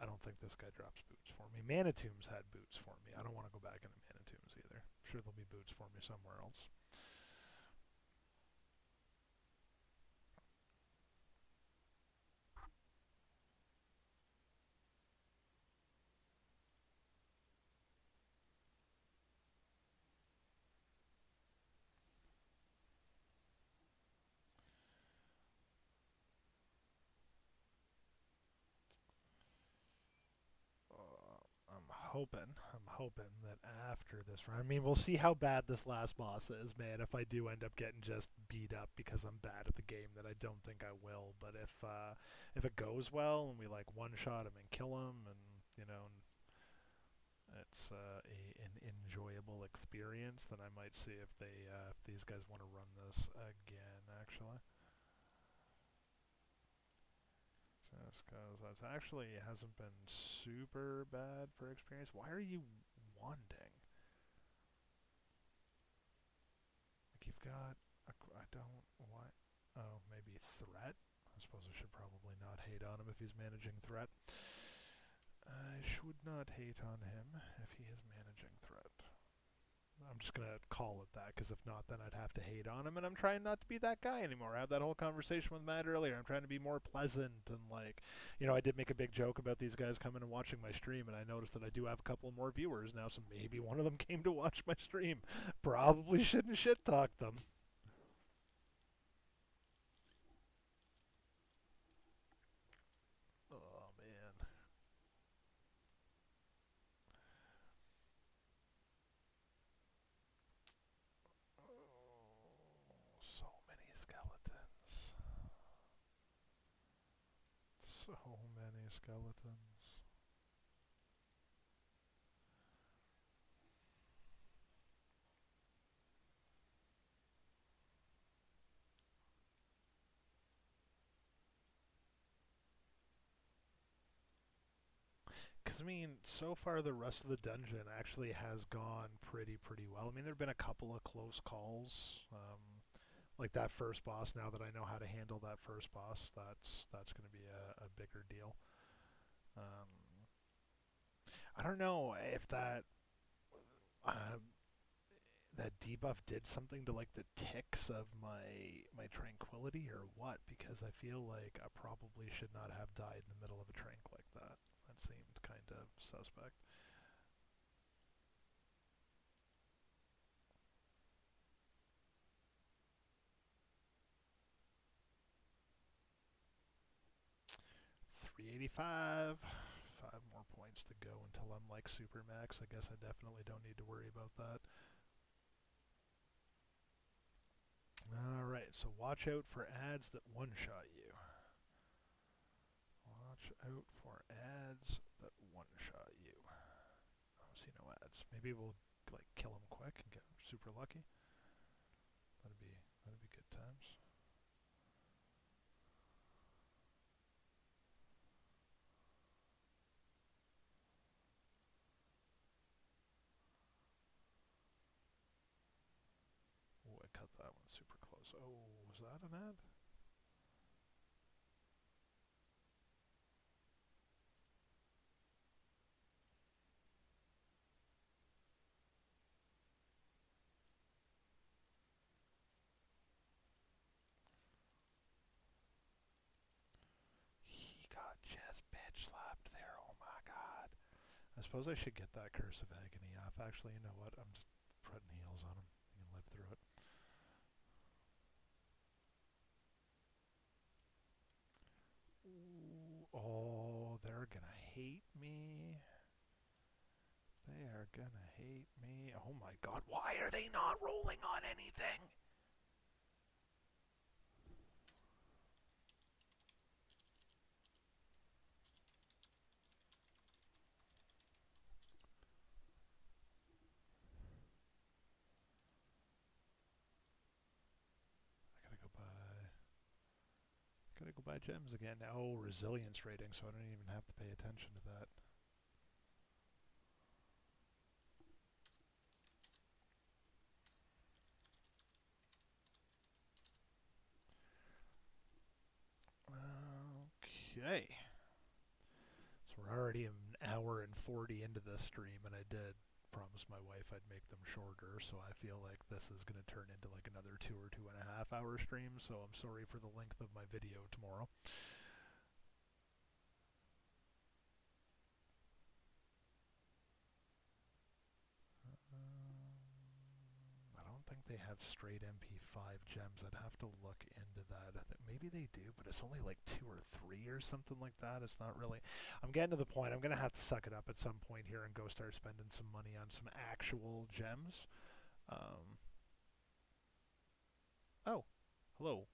Speaker 1: I don't think this guy drops boots for me. Manitombs had boots for me. I don't want to go back into Manitombs either. I'm sure there'll be boots for me somewhere else. I'm hoping that after this run, I mean, we'll see how bad this last boss is, man. If I do end up getting just beat up because I'm bad at the game, that I don't think I will. But if it goes well and we like one shot him and kill him, and you know, it's an enjoyable experience, then I might see if these guys want to run this again. Actually, just because that's actually hasn't been super bad for experience. Why are you wanding? Like you've got, I don't, what? Oh, maybe threat? I suppose I should probably not hate on him if he's managing threat. I should not hate on him if he is managing threat. I'm just gonna call it that because if not, then I'd have to hate on him, and I'm trying not to be that guy anymore. I had that whole conversation with Matt earlier. I'm trying to be more pleasant and like, I did make a big joke about these guys coming and watching my stream, and I noticed that I do have a couple more viewers now, so maybe one of them came to watch my stream. Probably shouldn't shit talk them. Oh man. Oh, so many skeletons. So many skeletons. Because, I mean, so far the rest of the dungeon actually has gone pretty well. I mean, there have been a couple of close calls. Like that first boss, now that I know how to handle that first boss, that's going to be a bigger deal. Um, I don't know if uh, that debuff did something to like the ticks of my tranquility or what, because I feel like I probably should not have died in the middle of a trank like that. That seemed kind of suspect. 385. 5 more points to go until I'm like super max. I guess I definitely don't need to worry about that. Alright, so watch out for ads that one shot you. Watch out for ads that one shot you. I don't see no ads. Maybe we'll like kill him quick and get super lucky. That'd be good times. Oh, I cut that one super close. Oh, was that an ad? suppose I should get that Curse of Agony off. Actually, you know what? I'm just putting heals on him. He can live through it. Ooh, oh, they're gonna hate me. They are gonna hate me. Oh my god, why are they not rolling on anything? I gotta go buy. Gotta go buy gems again. Oh, resilience rating, so I don't even have to pay attention to that. Okay. So we're already an hour and 40 into this stream, and I did promise my wife I'd make them shorter, so I feel like this is going to turn into like another 2 or 2.5 hour stream, so I'm sorry for the length of my video tomorrow. I don't think they have straight MP5 gems. I'd have to look into that. I think maybe they do, but it's only like 2 or 3 or something like that. It's not really. I'm getting to the point. I'm gonna have to suck it up at some point here and go start spending some money on some actual gems. Um, oh, hello,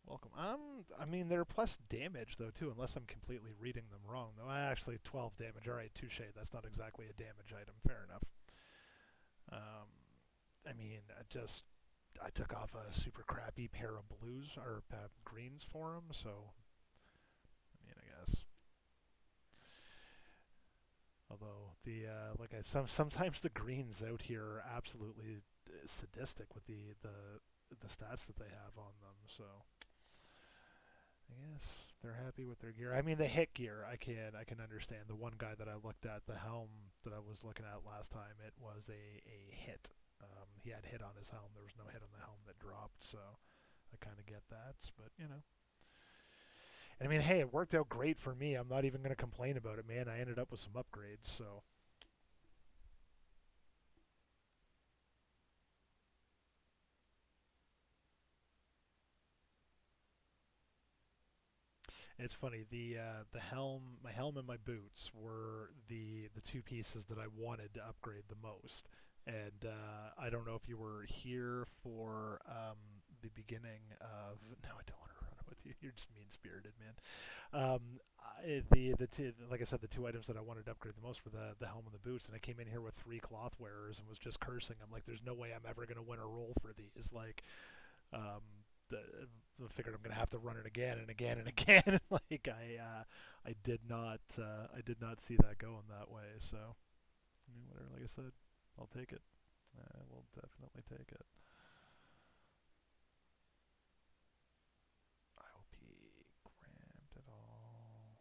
Speaker 1: welcome. I mean they're plus damage though too, unless I'm completely reading them wrong. Though actually 12 damage. All right, touche. That's not exactly a damage item. Fair enough. Um, I mean, I took off a super crappy pair of blues or greens for him, so I mean, I guess. Although the like I sometimes the greens out here are absolutely sadistic with the stats that they have on them. So I guess they're happy with their gear. I mean, the hit gear I can understand. The one guy that I looked at, the helm that I was looking at last time, it was a hit. He had hit on his helm. There was no hit on the helm that dropped, so I kind of get that. But you know, and I mean, hey, it worked out great for me. I'm not even going to complain about it, man. I ended up with some upgrades, so it's funny. The helm, my helm, and my boots were the two pieces that I wanted to upgrade the most. And I don't know if you were here for the beginning of. No, I don't want to run it with you. You're just mean spirited, man. Like I said, the two items that I wanted to upgrade the most were the helm and the boots, and I came in here with three cloth wearers and was just cursing. I'm like, there's no way I'm ever gonna win a roll for these. Like, I figured I'm gonna have to run it again and again and again. Like I did not see that going that way. So I mean, whatever. Like I said, I'll take it. I will definitely take it. IOP grabbed it all.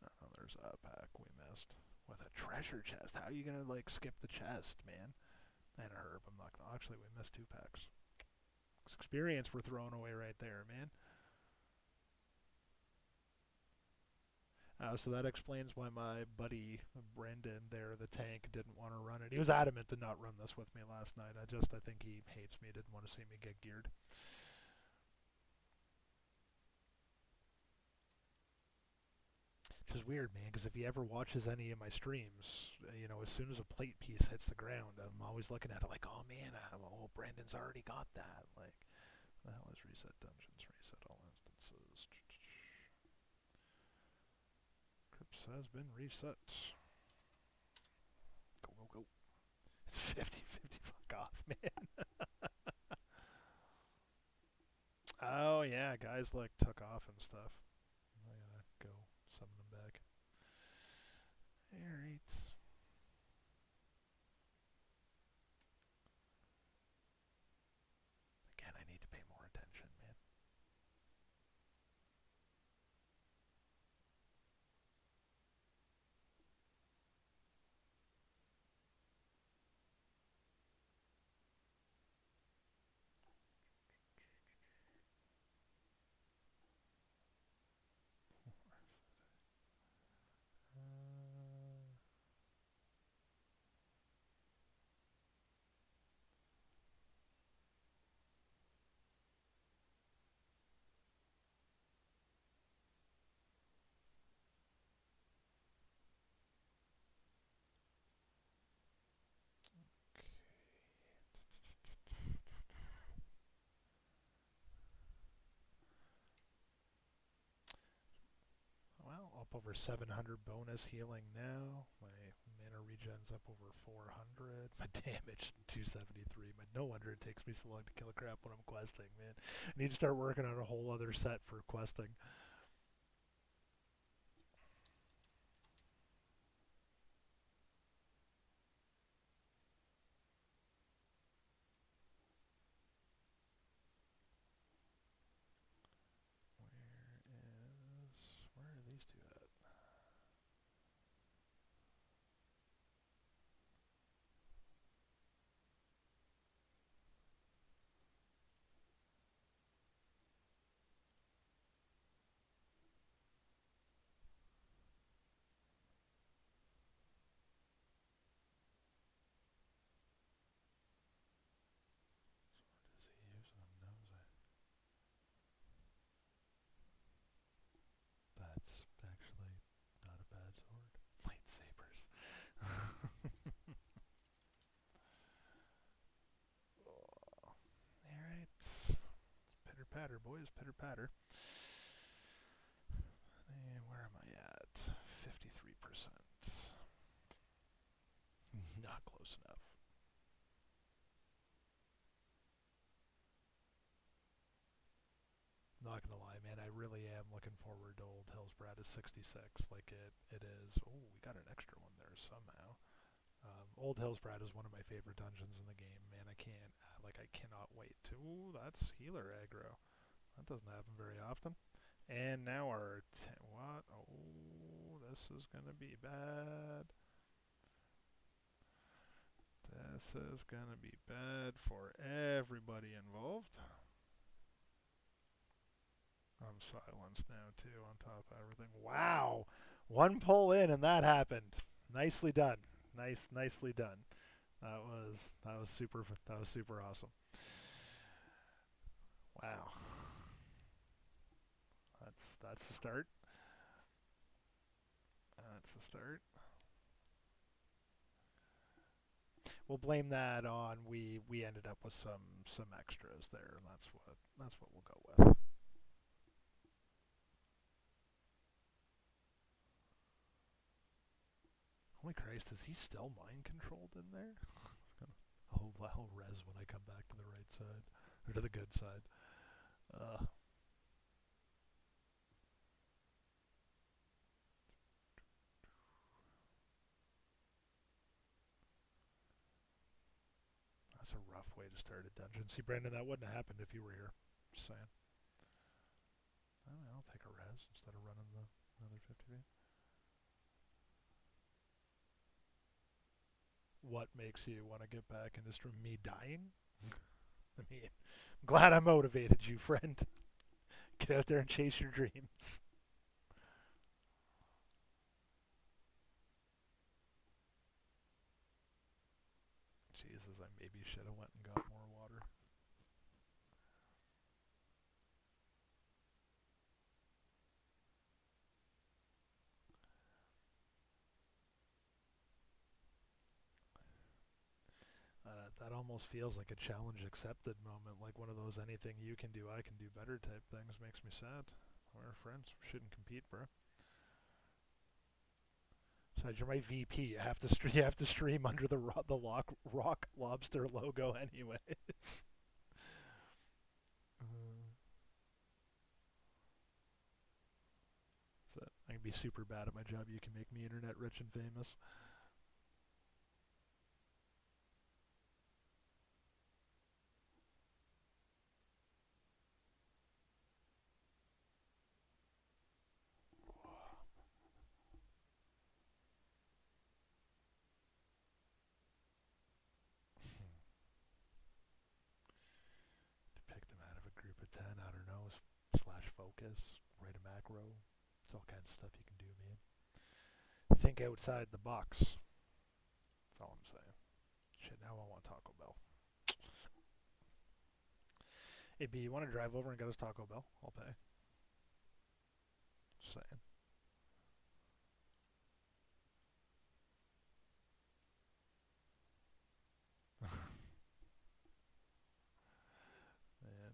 Speaker 1: Oh, there's a pack we missed with a treasure chest. How are you gonna like skip the chest, man? And a herb. I'm not gonna. Actually, we missed 2 packs. It's experience we're throwing away right there, man. So that explains why my buddy Brendan there, the tank, didn't want to run it. He was adamant to not run this with me last night. I think he hates me. Didn't want to see me get geared. Which is weird, man, because if he ever watches any of my streams, as soon as a plate piece hits the ground, I'm always looking at it like, oh man, well, Brendan's already got that. Like, the hell is reset dungeons? Reset all instances. Crypts has been reset. Go, go, go. It's 50-50. Fuck off, man. Oh, yeah, guys, like, took off and stuff. I gotta go summon them back. Alright. Again, I need to pay more attention, man. up over 700 bonus healing now. My mana regen's up over 400. My damage 273. But no wonder it takes me so long to kill a crap when I'm questing, man. I need to start working on a whole other set for questing. Where are these two at? What is he using them nosy? That's actually not a bad sword. Lightsabers. Oh, alright. Pitter patter, boys, pitter patter. And where am I at? 53%. Not close enough. Not gonna lie, man. I really am looking forward to Old Hillsbrad at 66. Like it is. Oh, we got an extra one there somehow. Old Hillsbrad is one of my favorite dungeons in the game, man. I can't, like, I cannot wait to. Ooh, that's healer aggro. That doesn't happen very often. And now our what? Oh, this is gonna be bad. This is gonna be bad for everybody involved. I'm silenced now too, on top of everything. Wow, one pull in and that happened. Nicely done. Nicely done. That was super awesome. Wow, that's the start. That's the start. We'll blame that on we ended up with some extras there, and that's what we'll go with. Holy Christ, is he still mind controlled in there? I'll res when I come back to the right side or to the good side. Uh, that's a rough way to start a dungeon. See, Brandon, that wouldn't have happened if you were here. Just saying. I don't know, I'll take a res instead of running the another 50 feet. What makes you want to get back into stream? Me dying? I mean, I'm glad I motivated you, friend. Get out there and chase your dreams. Jesus, I maybe should have went and got more water. That almost feels like a challenge accepted moment, like one of those anything you can do, I can do better type things. Makes me sad. We're friends. We shouldn't compete, bro. Besides, you're my VP. You have to stream under the rock lobster logo, anyways. So I can be super bad at my job. You can make me internet rich and famous. Pick them out of a group of 10. I don't know. Slash focus. Write a macro. It's all kinds of stuff you can do, man. Think outside the box. That's all I'm saying. Shit, now I want Taco Bell. Hey, B, you want to drive over and get us Taco Bell? I'll pay. Just saying. Man.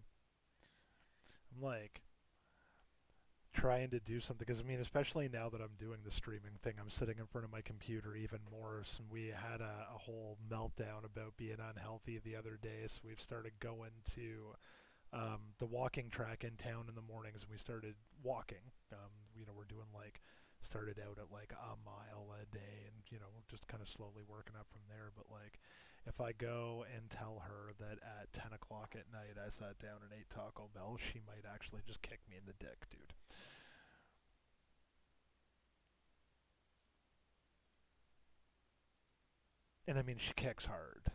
Speaker 1: I'm like trying to do something because I mean, especially now that I'm doing the streaming thing, I'm sitting in front of my computer even more. So we had a whole meltdown about being unhealthy the other day, so we've started going to the walking track in town in the mornings, and we started walking. We're doing like started out at like a mile a day, and just kind of slowly working up from there. But like, if I go and tell her that at 10 o'clock at night I sat down and ate Taco Bell, she might actually just kick me in the dick, dude. And I mean, she kicks hard.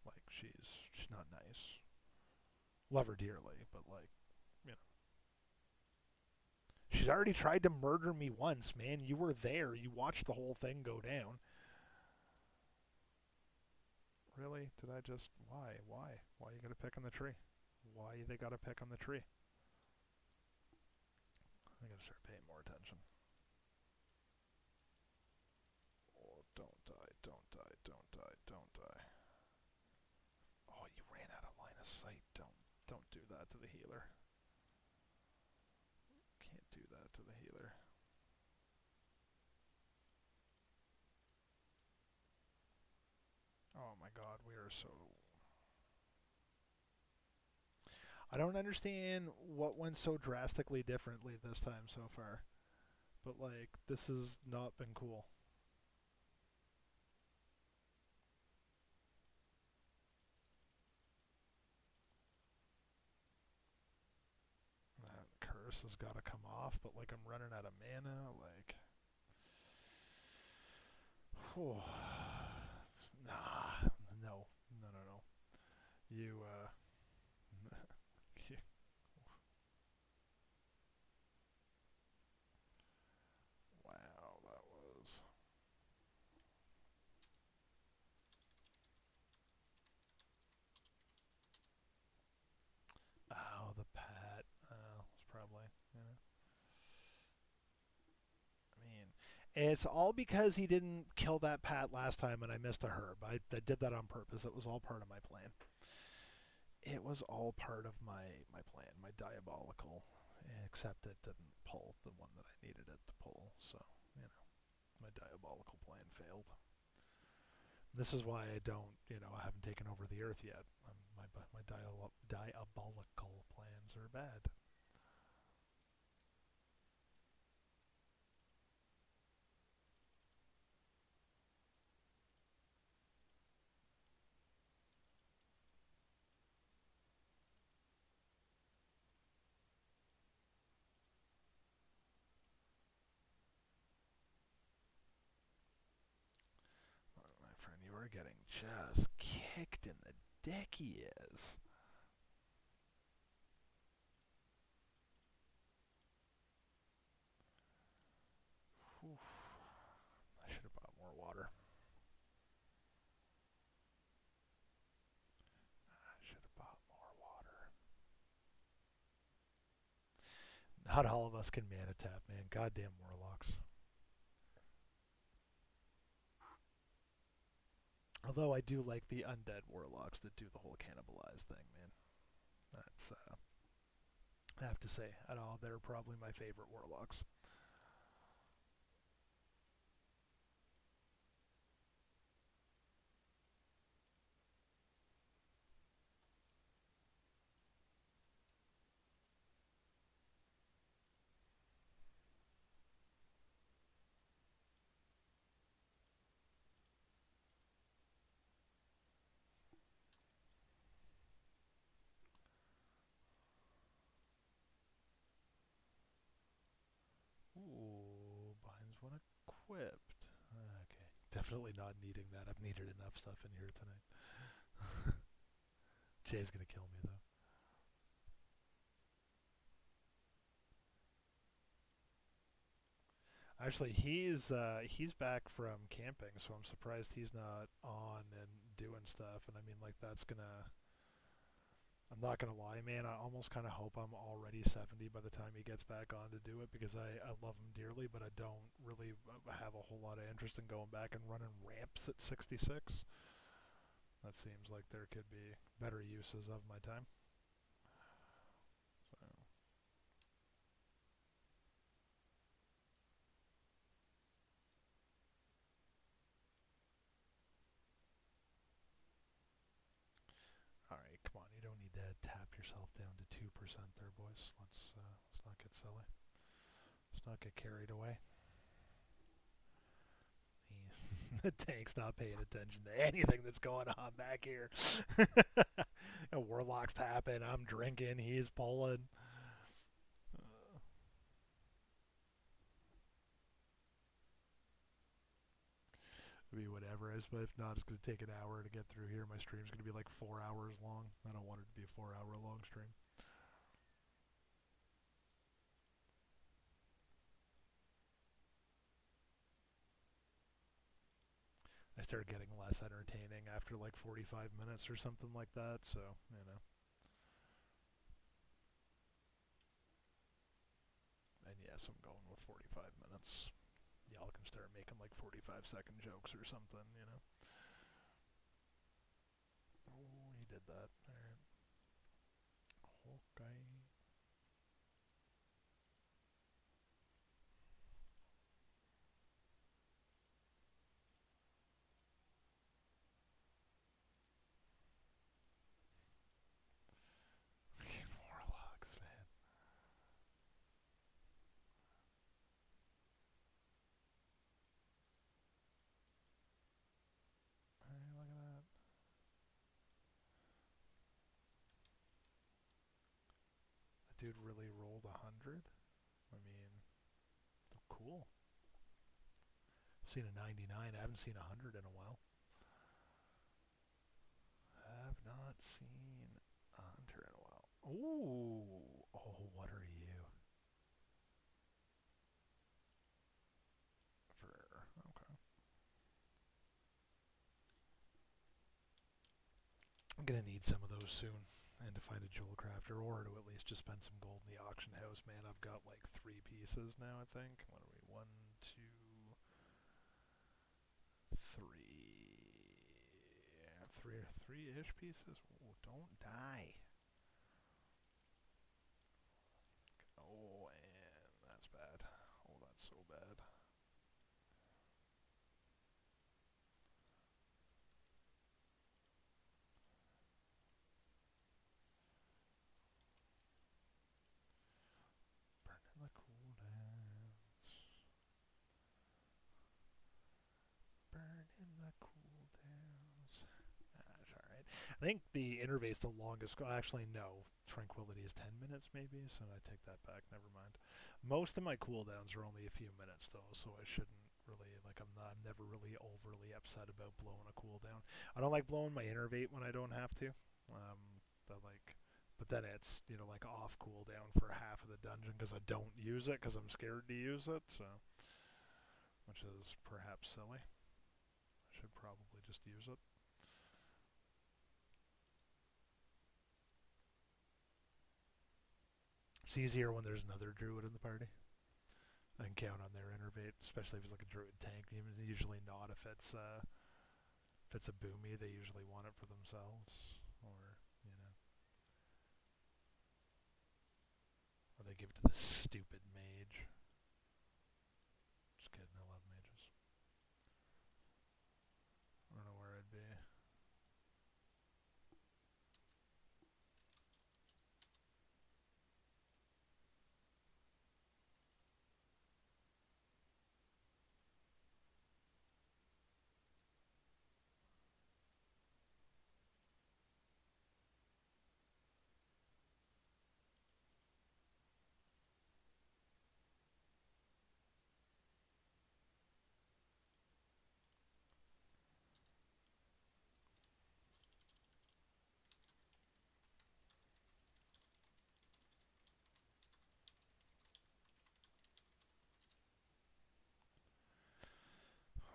Speaker 1: Like she's not nice. Love her dearly, but like, you know, she's already tried to murder me once, man. You were there. You watched the whole thing go down. Really? Did I just? Why? Why? Why you gotta pick on the tree? Why they gotta pick on the tree? I gotta start paying more attention. Oh, don't die! Don't die! Don't die! Don't die! Oh, you ran out of line of sight. Don't do that to the healer. Can't do that to the healer. Oh my God, we are so. I don't understand what went so drastically differently this time so far, but like this has not been cool. That curse has got to come off, but like I'm running out of mana. Like, whew. Nah, no, no, no, no. You, wow, that was. Oh, the pat. Was probably. Yeah. I mean, it's all because he didn't kill that pat last time, and I missed a herb. I did that on purpose. It was all part of my plan. It was all part of my plan, my diabolical. Except it didn't pull the one that I needed it to pull. So my diabolical plan failed. This is why I don't, I haven't taken over the earth yet. My diabolical plans are bad. My friend, you are getting just kicked in the dick. He is. Whew. I should have bought more water. I should have bought more water. Not all of us can mana tap, man. Goddamn warlocks. Although I do like the undead warlocks that do the whole cannibalize thing, man. That's I have to say, at all, they're probably my favorite warlocks. Ooh, binds one equipped. Okay, definitely not needing that. I've needed enough stuff in here tonight. Jay's gonna kill me though. Actually, he's back from camping, so I'm surprised he's not on and doing stuff. And I mean, like that's gonna. I'm not gonna lie, man. I almost kind of hope I'm already 70 by the time he gets back on to do it because I love him dearly, but I don't really have a whole lot of interest in going back and running ramps at 66. That seems like there could be better uses of my time. So yourself down to 2% there, boys. Let's not get silly. Let's not get carried away. The tank's not paying attention to anything that's going on back here. Warlock's tapping. I'm drinking. He's pulling. Uh, I mean, whatever. If not, it's going to take an hour to get through here. My stream's going to be like 4 hours long. I don't want it to be a 4 hour long stream. I started getting less entertaining after like 45 minutes or something like that. So, And yes, I'm going with 45 minutes. Y'all can start making like 45-second jokes or something. Oh, he did that. Alright. Okay. Warlocks, man. Alright, look at that. That dude really rolled 100? I mean, cool. I've seen a 99. I haven't seen 100 in a while. Have not seen a hunter in a while. Ooh. Oh, what are you? For okay. I'm gonna need some of those soon, and to find a jewel crafter, or to at least just spend some gold in the auction house. Man, I've got like 3 pieces now. I think. What are we? One, two, three. Yeah, three-ish pieces. Ooh, don't die. Oh, and that's bad. Oh, that's so bad. Burning the cooldowns. Burning the cooldowns. That's alright. I think the Innervate's the longest. Actually, no. Tranquility is 10 minutes, maybe, so I take that back. Never mind. Most of my cooldowns are only a few minutes, though, so I shouldn't really. I'm never really overly upset about blowing a cooldown. I don't like blowing my Innervate when I don't have to. But like. But then it's, like off cooldown for half of the dungeon because I don't use it because I'm scared to use it, so. Which is perhaps silly. I should probably just use it. It's easier when there's another druid in the party. I can count on their innervate, especially if it's like a druid tank. Even usually not if it's a boomy, they usually want it for themselves, or they give it to the stupid mage. Just kidding, I love mages. I don't know where I'd be.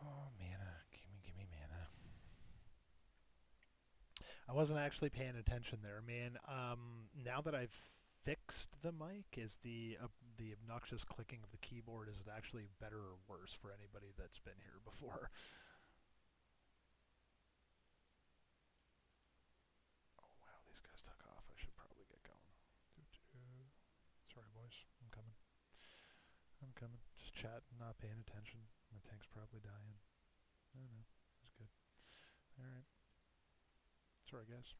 Speaker 1: Oh, mana. Gimme mana. I wasn't actually paying attention there, man. Now that I've fixed the mic, is the obnoxious clicking of the keyboard, is it actually better or worse for anybody that's been here before? Oh wow, these guys took off. I should probably get going. Sorry, boys. I'm coming. I'm coming. Just chatting, not paying attention. My tank's probably dying. I don't know. It's good. All right. Sorry, guys.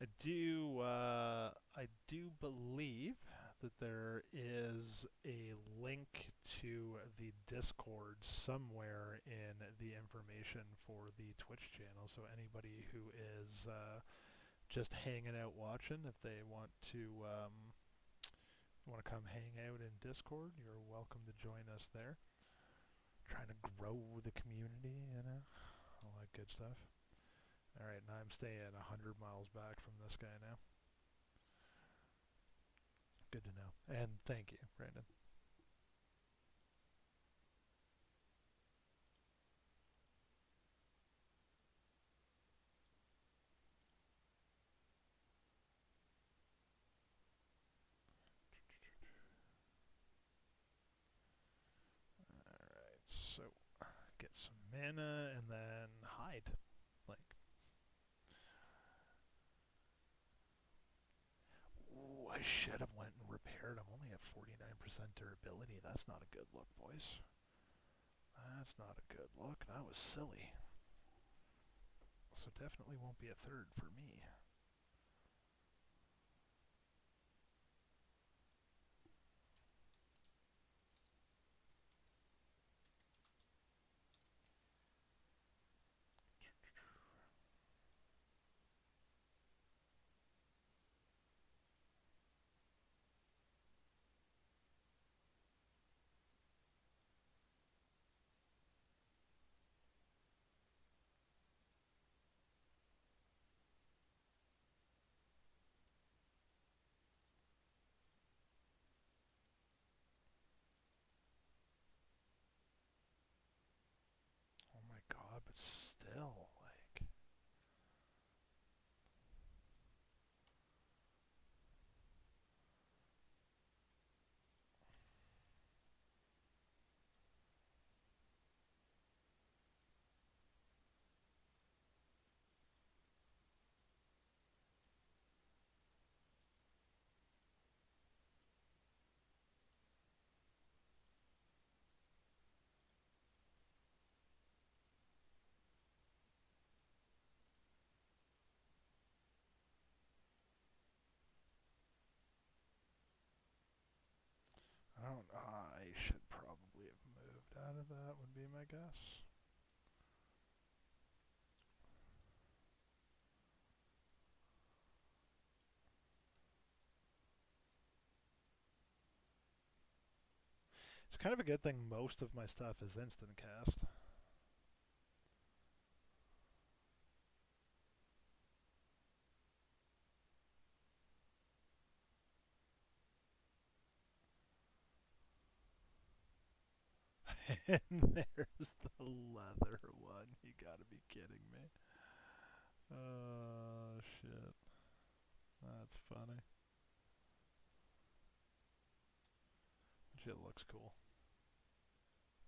Speaker 1: I do believe that there is a link to the Discord somewhere in the information for the Twitch channel. So anybody who is just hanging out watching, if they want to come hang out in Discord, you're welcome to join us there. Trying to grow the community, all that good stuff. All right, now I'm staying 100 miles back from this guy now. Good to know. And thank you, Brandon. Alright, so get some mana and then hide. Like, ooh, I should have went and repaired. I'm only at 49% durability. That's not a good look, boys. That's not a good look. That was silly. So definitely won't be a third for me. Oh my god, but still, like, I don't know. I should probably have moved out of that, would be my guess. It's kind of a good thing most of my stuff is instant cast. And there's the leather one. You gotta be kidding me. Oh, shit. That's funny. Shit looks cool.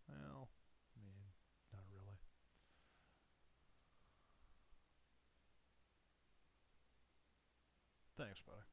Speaker 1: Well, I mean, not really. Thanks, buddy.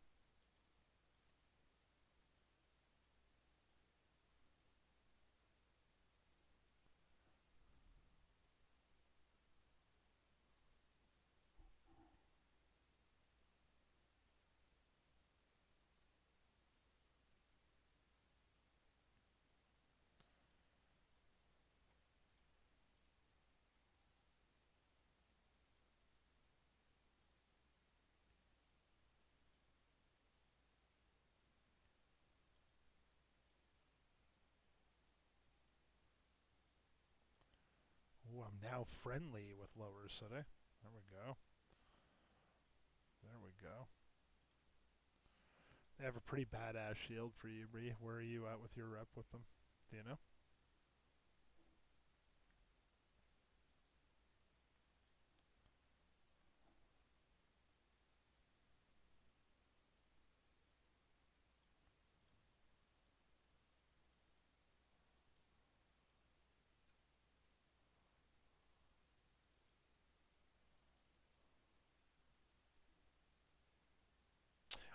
Speaker 1: Ooh, I'm now friendly with Lower City. There we go. There we go. They have a pretty badass shield for you, Bree. Where are you at with your rep with them? Do you know?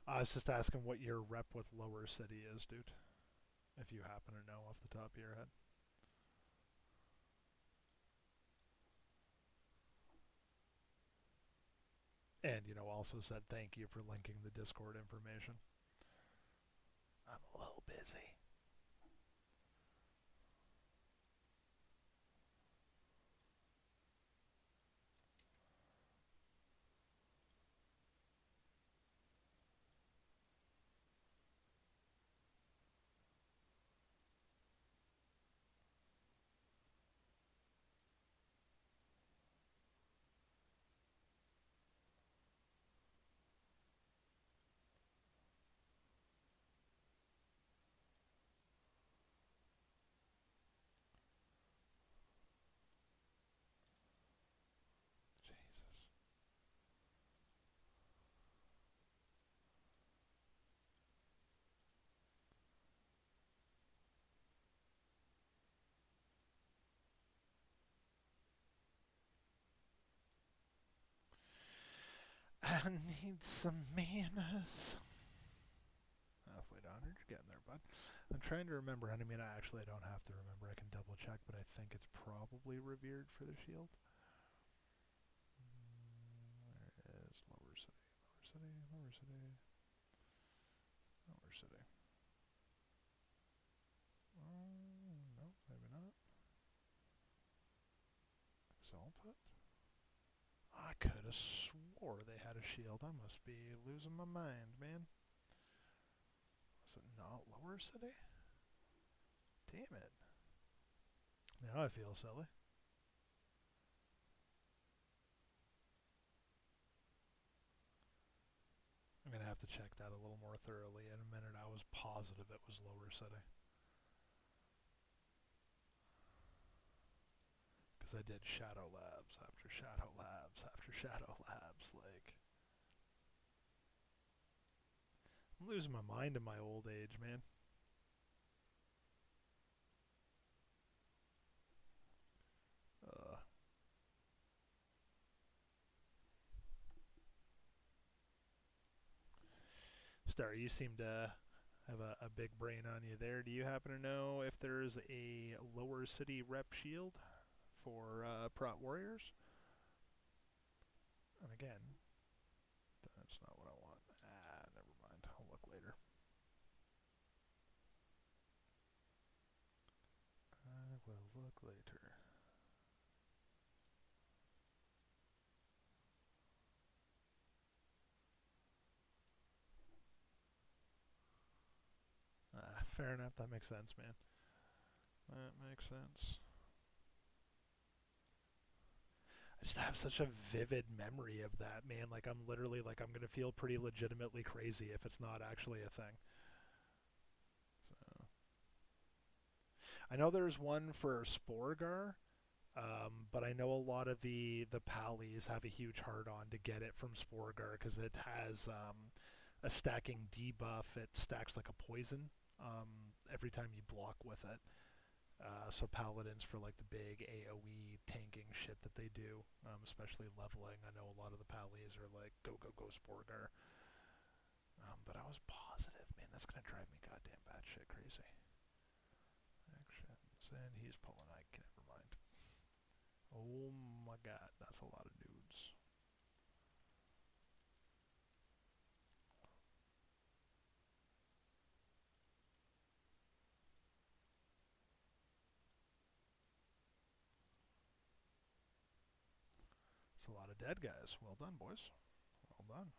Speaker 1: I was just asking what your rep with Lower City is, dude. If you happen to know off the top of your head. And, also said thank you for linking the Discord information. I'm a little busy. Jesus. I need some manners. Halfway down here, you're getting there, bud. I'm trying to remember. I mean, I don't have to remember. I can double check, but I think it's probably revered for the shield. There it is. Lower city. Lower city. Lower city. Lower city. Oh, no, maybe not. Exalted? I could have swore they had a shield. I must be losing my mind, man. Was it not Lower City? Damn it. Now I feel silly. I'm going to have to check that a little more thoroughly. In a minute, I was positive it was Lower City. Because I did Shadow Labs after Shadow Labs after Shadow Labs. Like, I'm losing my mind in my old age, man. Uh, Star, you seem to have a big brain on you there. Do you happen to know if there's a Lower City rep shield for Prot Warriors? And again, that's not what I want. Never mind. I'll look later. I will look later. Fair enough. That makes sense, man. That makes sense. I just have such a vivid memory of that, man. Like, I'm literally, like, I'm going to feel pretty legitimately crazy if it's not actually a thing. So, I know there's one for Sporgar, but I know a lot of the pallies have a huge hard on to get it from Sporgar because it has a stacking debuff. It stacks like a poison every time you block with it. So paladins for like the big AOE tanking shit that they do, especially leveling. I know a lot of the pallies are like go go go Sporgar. But I was positive, man. That's gonna drive me goddamn batshit crazy. Actions, and he's pulling. I can never mind. Oh my god, that's a lot of dudes. It's a lot of dead guys. Well done, boys. Well done.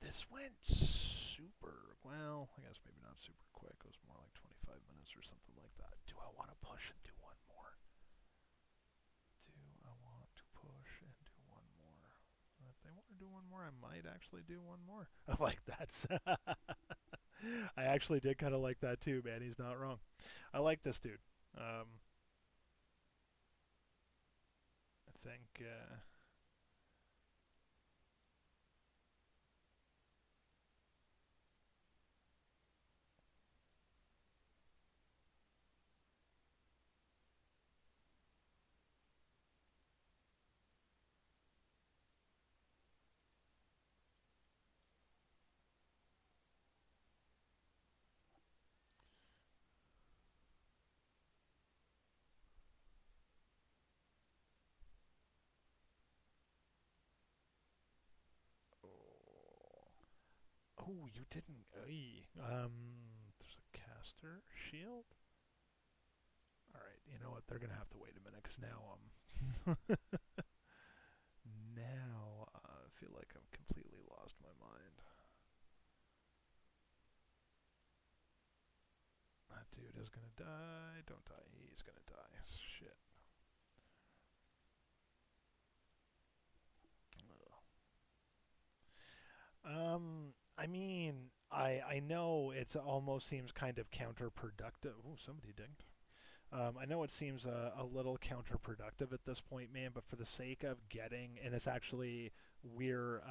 Speaker 1: This went super well. I guess maybe not super quick. It was more like 25 minutes or something like that. Do I want to push and do one more? Do I want to push and do one more? If they want to do one more, I might actually do one more. I like that. I actually did kind of like that too, man. He's not wrong. I like this dude. Um, I think Oh, you didn't. There's a caster shield. All right, you know what? They're gonna have to wait a minute because now now I feel like I've completely lost my mind. That dude is gonna die. Don't die. He's gonna die. Shit. I mean, I know it's almost seems kind of counterproductive. Oh, somebody dinged. I know it seems a little counterproductive at this point, man, but for the sake of getting, and it's actually we're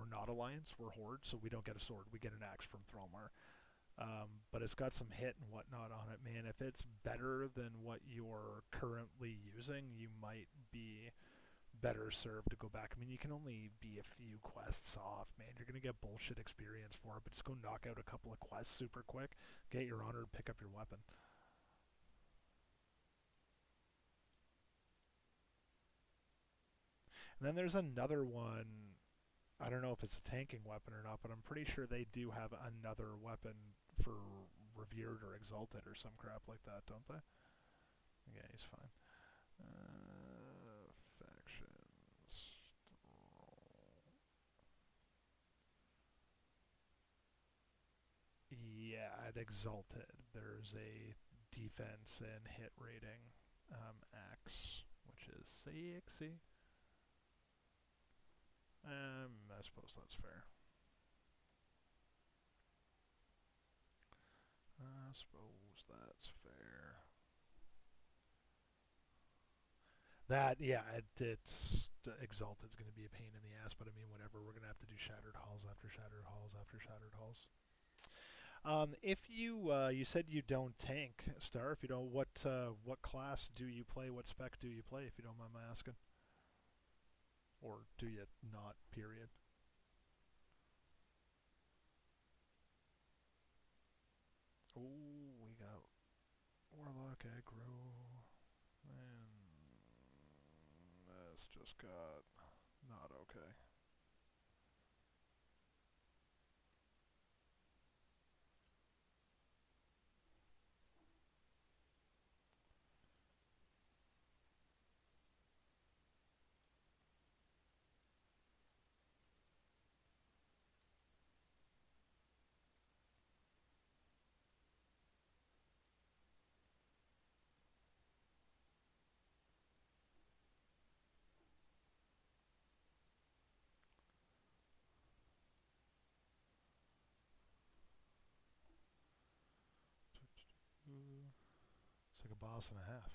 Speaker 1: not alliance, we're horde, so we don't get a sword, we get an axe from Thrallmar. But it's got some hit and whatnot on it, man. If it's better than what you're currently using, you might be better served to go back. I mean, you can only be a few quests off, man. You're gonna get bullshit experience for it, but just go knock out a couple of quests super quick, get your honor, pick up your weapon. And then there's another one. I don't know if it's a tanking weapon or not, but I'm pretty sure they do have another weapon for revered or exalted or some crap like that, don't they? Yeah, he's fine. Factions. Yeah, at Exalted, there's a defense and hit rating axe, which is sexy. I suppose that's fair. I suppose that's fair. That, yeah, it's Exalted's going to be a pain in the ass, but I mean, whatever. We're going to have to do Shattered Halls after Shattered Halls after Shattered Halls. If you said you don't tank, Star. If you don't, what class do you play? What spec do you play? If you don't mind my asking, or do you not? Period. Oh, we got Warlock aggro, and that's just got not okay. It's like a boss and a half.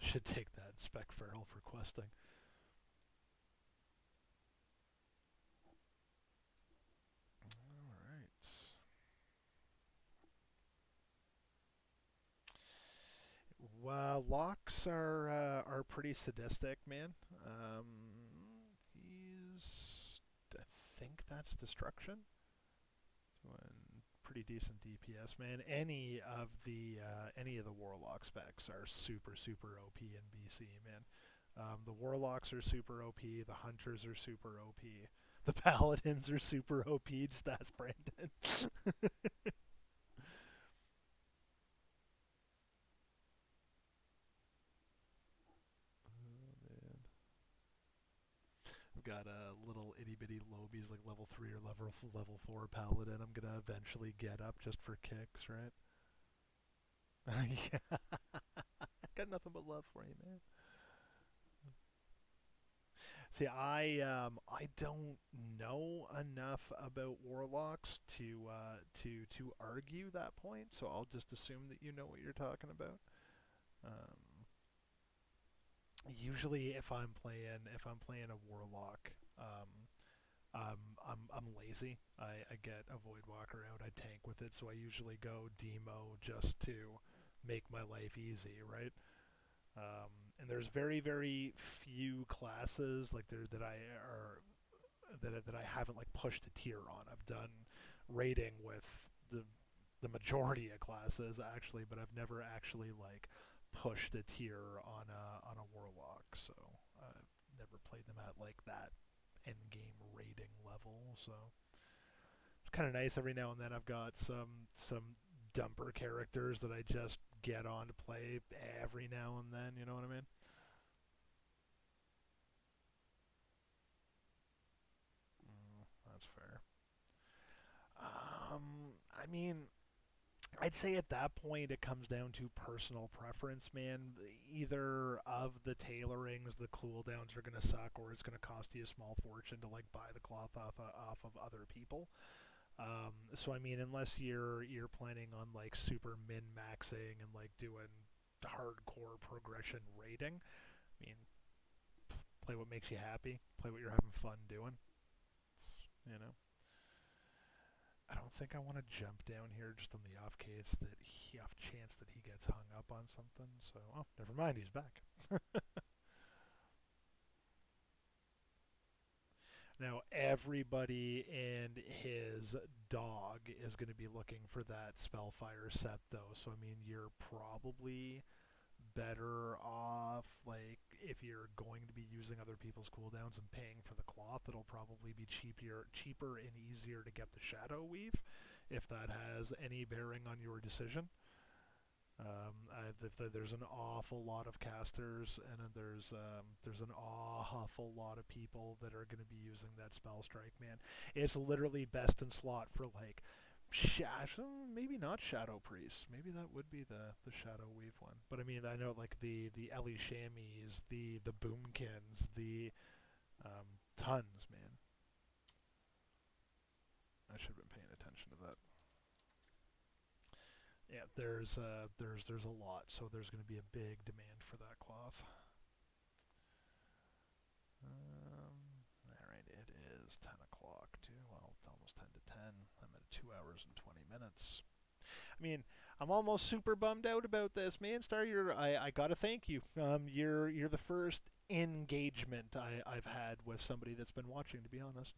Speaker 1: Should take that spec feral for questing. All right. Well, locks are pretty sadistic, man. He's I think that's destruction. Doing pretty decent DPS, man. Any of the warlock specs are super OP in BC, man. The warlocks are super OP. The hunters are super OP. The paladins are super OP. Just ask Brandon. Oh man. I've got a little itty bitty lobies like level 3 or level 4 paladin. I'm gonna eventually get up just for kicks, right? Yeah, got nothing but love for you, man. See, I don't know enough about warlocks to argue that point, so I'll just assume that you know what you're talking about. Um, Usually, if I'm playing a warlock, I'm lazy. I get a void walker out. I tank with it, so I usually go demo just to make my life easy, right? And there's very few classes like there that I are that I haven't like pushed a tier on. I've done raiding with the the majority of classes actually, but I've never actually like pushed a tier on a warlock. So I've never played them at like that end game rating level. So it's kind of nice every now and then. I've got some dumper characters that I just get on to play every now and then. You know what I mean? That's fair. I mean, I'd say at that point it comes down to personal preference, man. Either of the tailorings, the cooldowns are gonna suck, or it's gonna cost you a small fortune to like buy the cloth off of other people. So I mean, unless you're planning on like super min maxing and like doing hardcore progression rating, I mean, play what makes you happy, play what you're having fun doing. You know. I don't think I want to jump down here just on the off chance that he gets hung up on something. So, oh, never mind, he's back. Now everybody and his dog is going to be looking for that Spellfire set, though. So I mean, you're probably better off like if you're going to be using other people's cooldowns and paying for the cloth. It'll probably be cheaper and easier to get the Shadow Weave, if that has any bearing on your decision. There's an awful lot of casters, and there's an awful lot of people that are going to be using that spell strike. Man, it's literally best in slot for like maybe not Shadow Priest. Maybe that would be the Shadow Weave one. But I mean, I know like the Ellie Shamies, the Boomkins, the tons, man. I should have been paying attention to that. Yeah, there's a lot, so there's going to be a big demand for that cloth. All right, it is 10 o'clock too. Well, it's almost 10 to 10. I'm at 2 hours and 20 minutes. I mean, I'm almost super bummed out about this, man. Star, I gotta thank you. You're the first engagement I've had with somebody that's been watching. To be honest.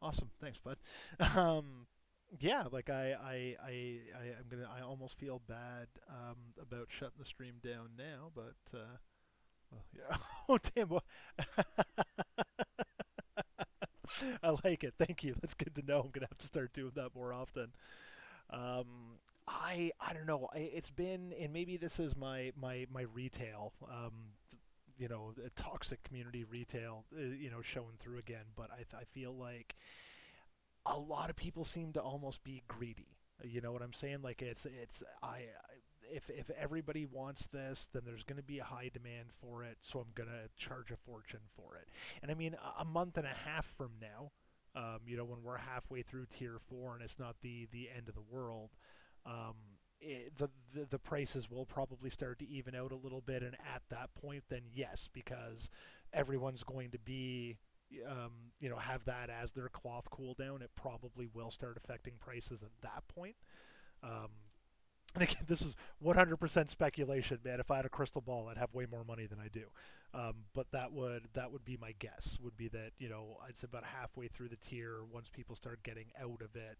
Speaker 1: Awesome, thanks, bud. Um, yeah, like I almost feel bad about shutting the stream down now, but well, yeah. Oh damn, well, I like it. Thank you. That's good to know. I'm gonna have to start doing that more often. I don't know. It's been, and maybe this is my retail. Toxic community retail. Showing through again. But I feel like a lot of people seem to almost be greedy. You know what I'm saying? Like if everybody wants this, then there's going to be a high demand for it, so I'm going to charge a fortune for it. And I mean, a month and a half from now, when we're halfway through tier 4 and it's not the end of the world, the prices will probably start to even out a little bit, and at that point, then yes, because everyone's going to be have that as their cloth cooldown, it probably will start affecting prices at that point. Um, and again, this is 100% speculation, man. If I had a crystal ball, I'd have way more money than I do. But that would be my guess. Would be that I'd say about halfway through the tier, once people start getting out of it,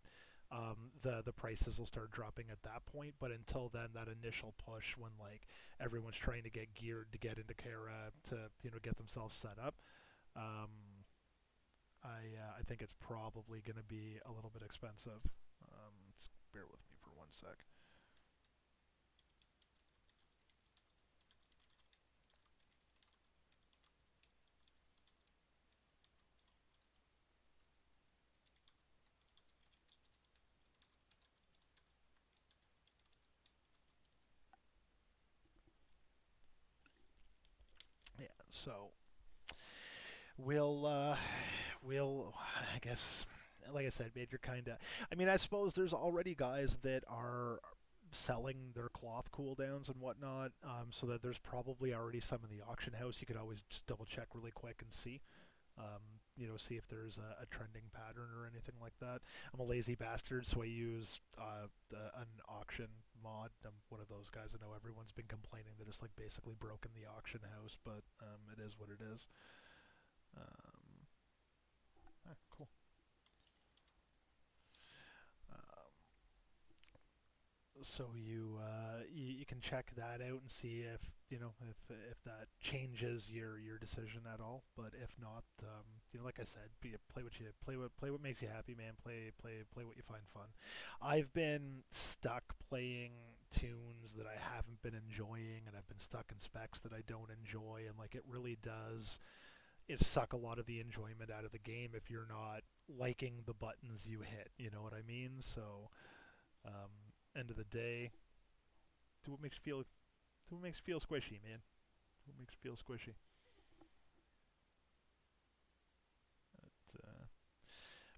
Speaker 1: the prices will start dropping at that point. But until then, that initial push when like everyone's trying to get geared to get into Kara to get themselves set up, um, I think it's probably going to be a little bit expensive. Just bear with me for one sec. Yeah, so we'll we'll I guess like I said, Major kind of. I mean, I suppose there's already guys that are selling their cloth cooldowns and whatnot, so that there's probably already some in the auction house. You could always just double check really quick and see. See if there's a trending pattern or anything like that. I'm a lazy bastard, so I use an auction mod. I'm one of those guys. I know everyone's been complaining that it's like basically broken the auction house, but it is what it is. Um, So you can check that out and see if if that changes your decision at all. But if not, like I said, play what makes you happy, man. Play what you find fun. I've been stuck playing tunes that I haven't been enjoying, and I've been stuck in specs that I don't enjoy, and like it really does it suck a lot of the enjoyment out of the game if you're not liking the buttons you hit. You know what I mean? So end of the day, do what makes you feel do what makes you feel squishy, man. Do what makes you feel squishy.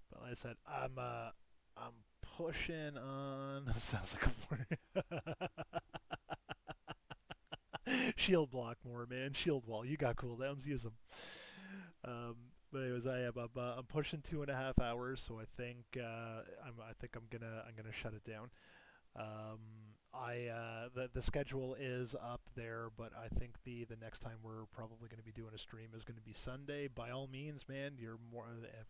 Speaker 1: But like I said, I'm pushing on. Sounds like a shield block more, man. Shield wall. You got cooldowns. Use them. But anyways, I'm pushing 2.5 hours, so I think I'm gonna shut it down. I the schedule is up there, but I think the next time we're probably going to be doing a stream is going to be Sunday. By all means, man, you're more if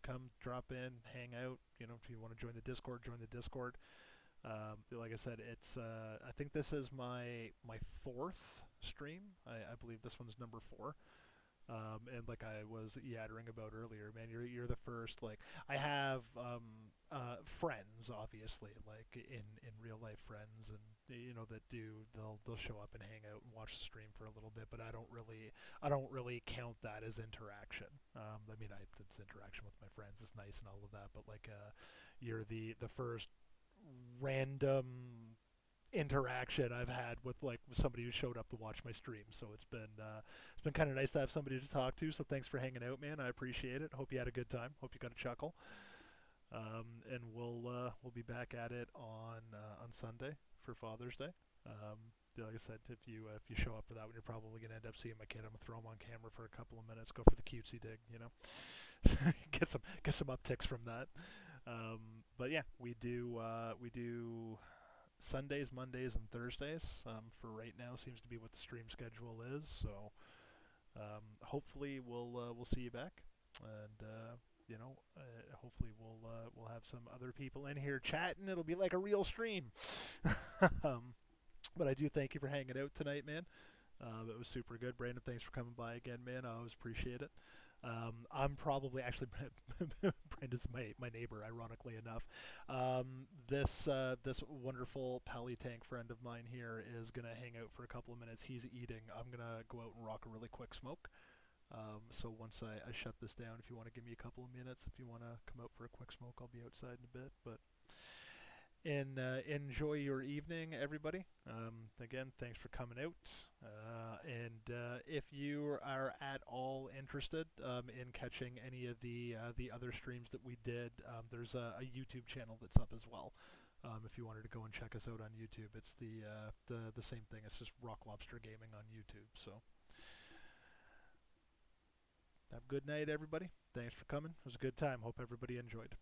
Speaker 1: come drop in, hang out. If you want to join the Discord, join the Discord. Like I said, it's I think this is my fourth stream. I believe this one's number four. And like I was yattering about earlier, man, you're the first. Like I have friends, obviously, like in real life friends, and that they'll show up and hang out and watch the stream for a little bit, but I don't really count that as interaction. I mean, it's interaction with my friends. It's nice and all of that, but like you're the first random interaction I've had with somebody who showed up to watch my stream. So it's been kind of nice to have somebody to talk to. So thanks for hanging out, man. I appreciate it. Hope you had a good time. Hope you got a chuckle. And we'll be back at it on Sunday for Father's Day. Like I said, if you show up for that one, you're probably gonna end up seeing my kid. I'm gonna throw him on camera for a couple of minutes, go for the cutesy dig, get some upticks from that. But yeah, we do Sundays, Mondays, and Thursdays. For right now, seems to be what the stream schedule is. So hopefully we'll see you back, and hopefully we'll have some other people in here chatting. It'll be like a real stream. um, but I do thank you for hanging out tonight, man. It was super good. Brandon, thanks for coming by again, man. I always appreciate it. I'm probably actually Brandon's my neighbor, ironically enough. This wonderful pally tank friend of mine here is gonna hang out for a couple of minutes. He's eating. I'm gonna go out and rock a really quick smoke. So once I shut this down, if you want to give me a couple of minutes, if you want to come out for a quick smoke, I'll be outside in a bit. But and enjoy your evening, everybody. Again, thanks for coming out. And if you are at all interested in catching any of the other streams that we did, there's a YouTube channel that's up as well. If you wanted to go and check us out on YouTube, it's the same thing. It's just Rock Lobster Gaming on YouTube. So have a good night, everybody. Thanks for coming. It was a good time. Hope everybody enjoyed.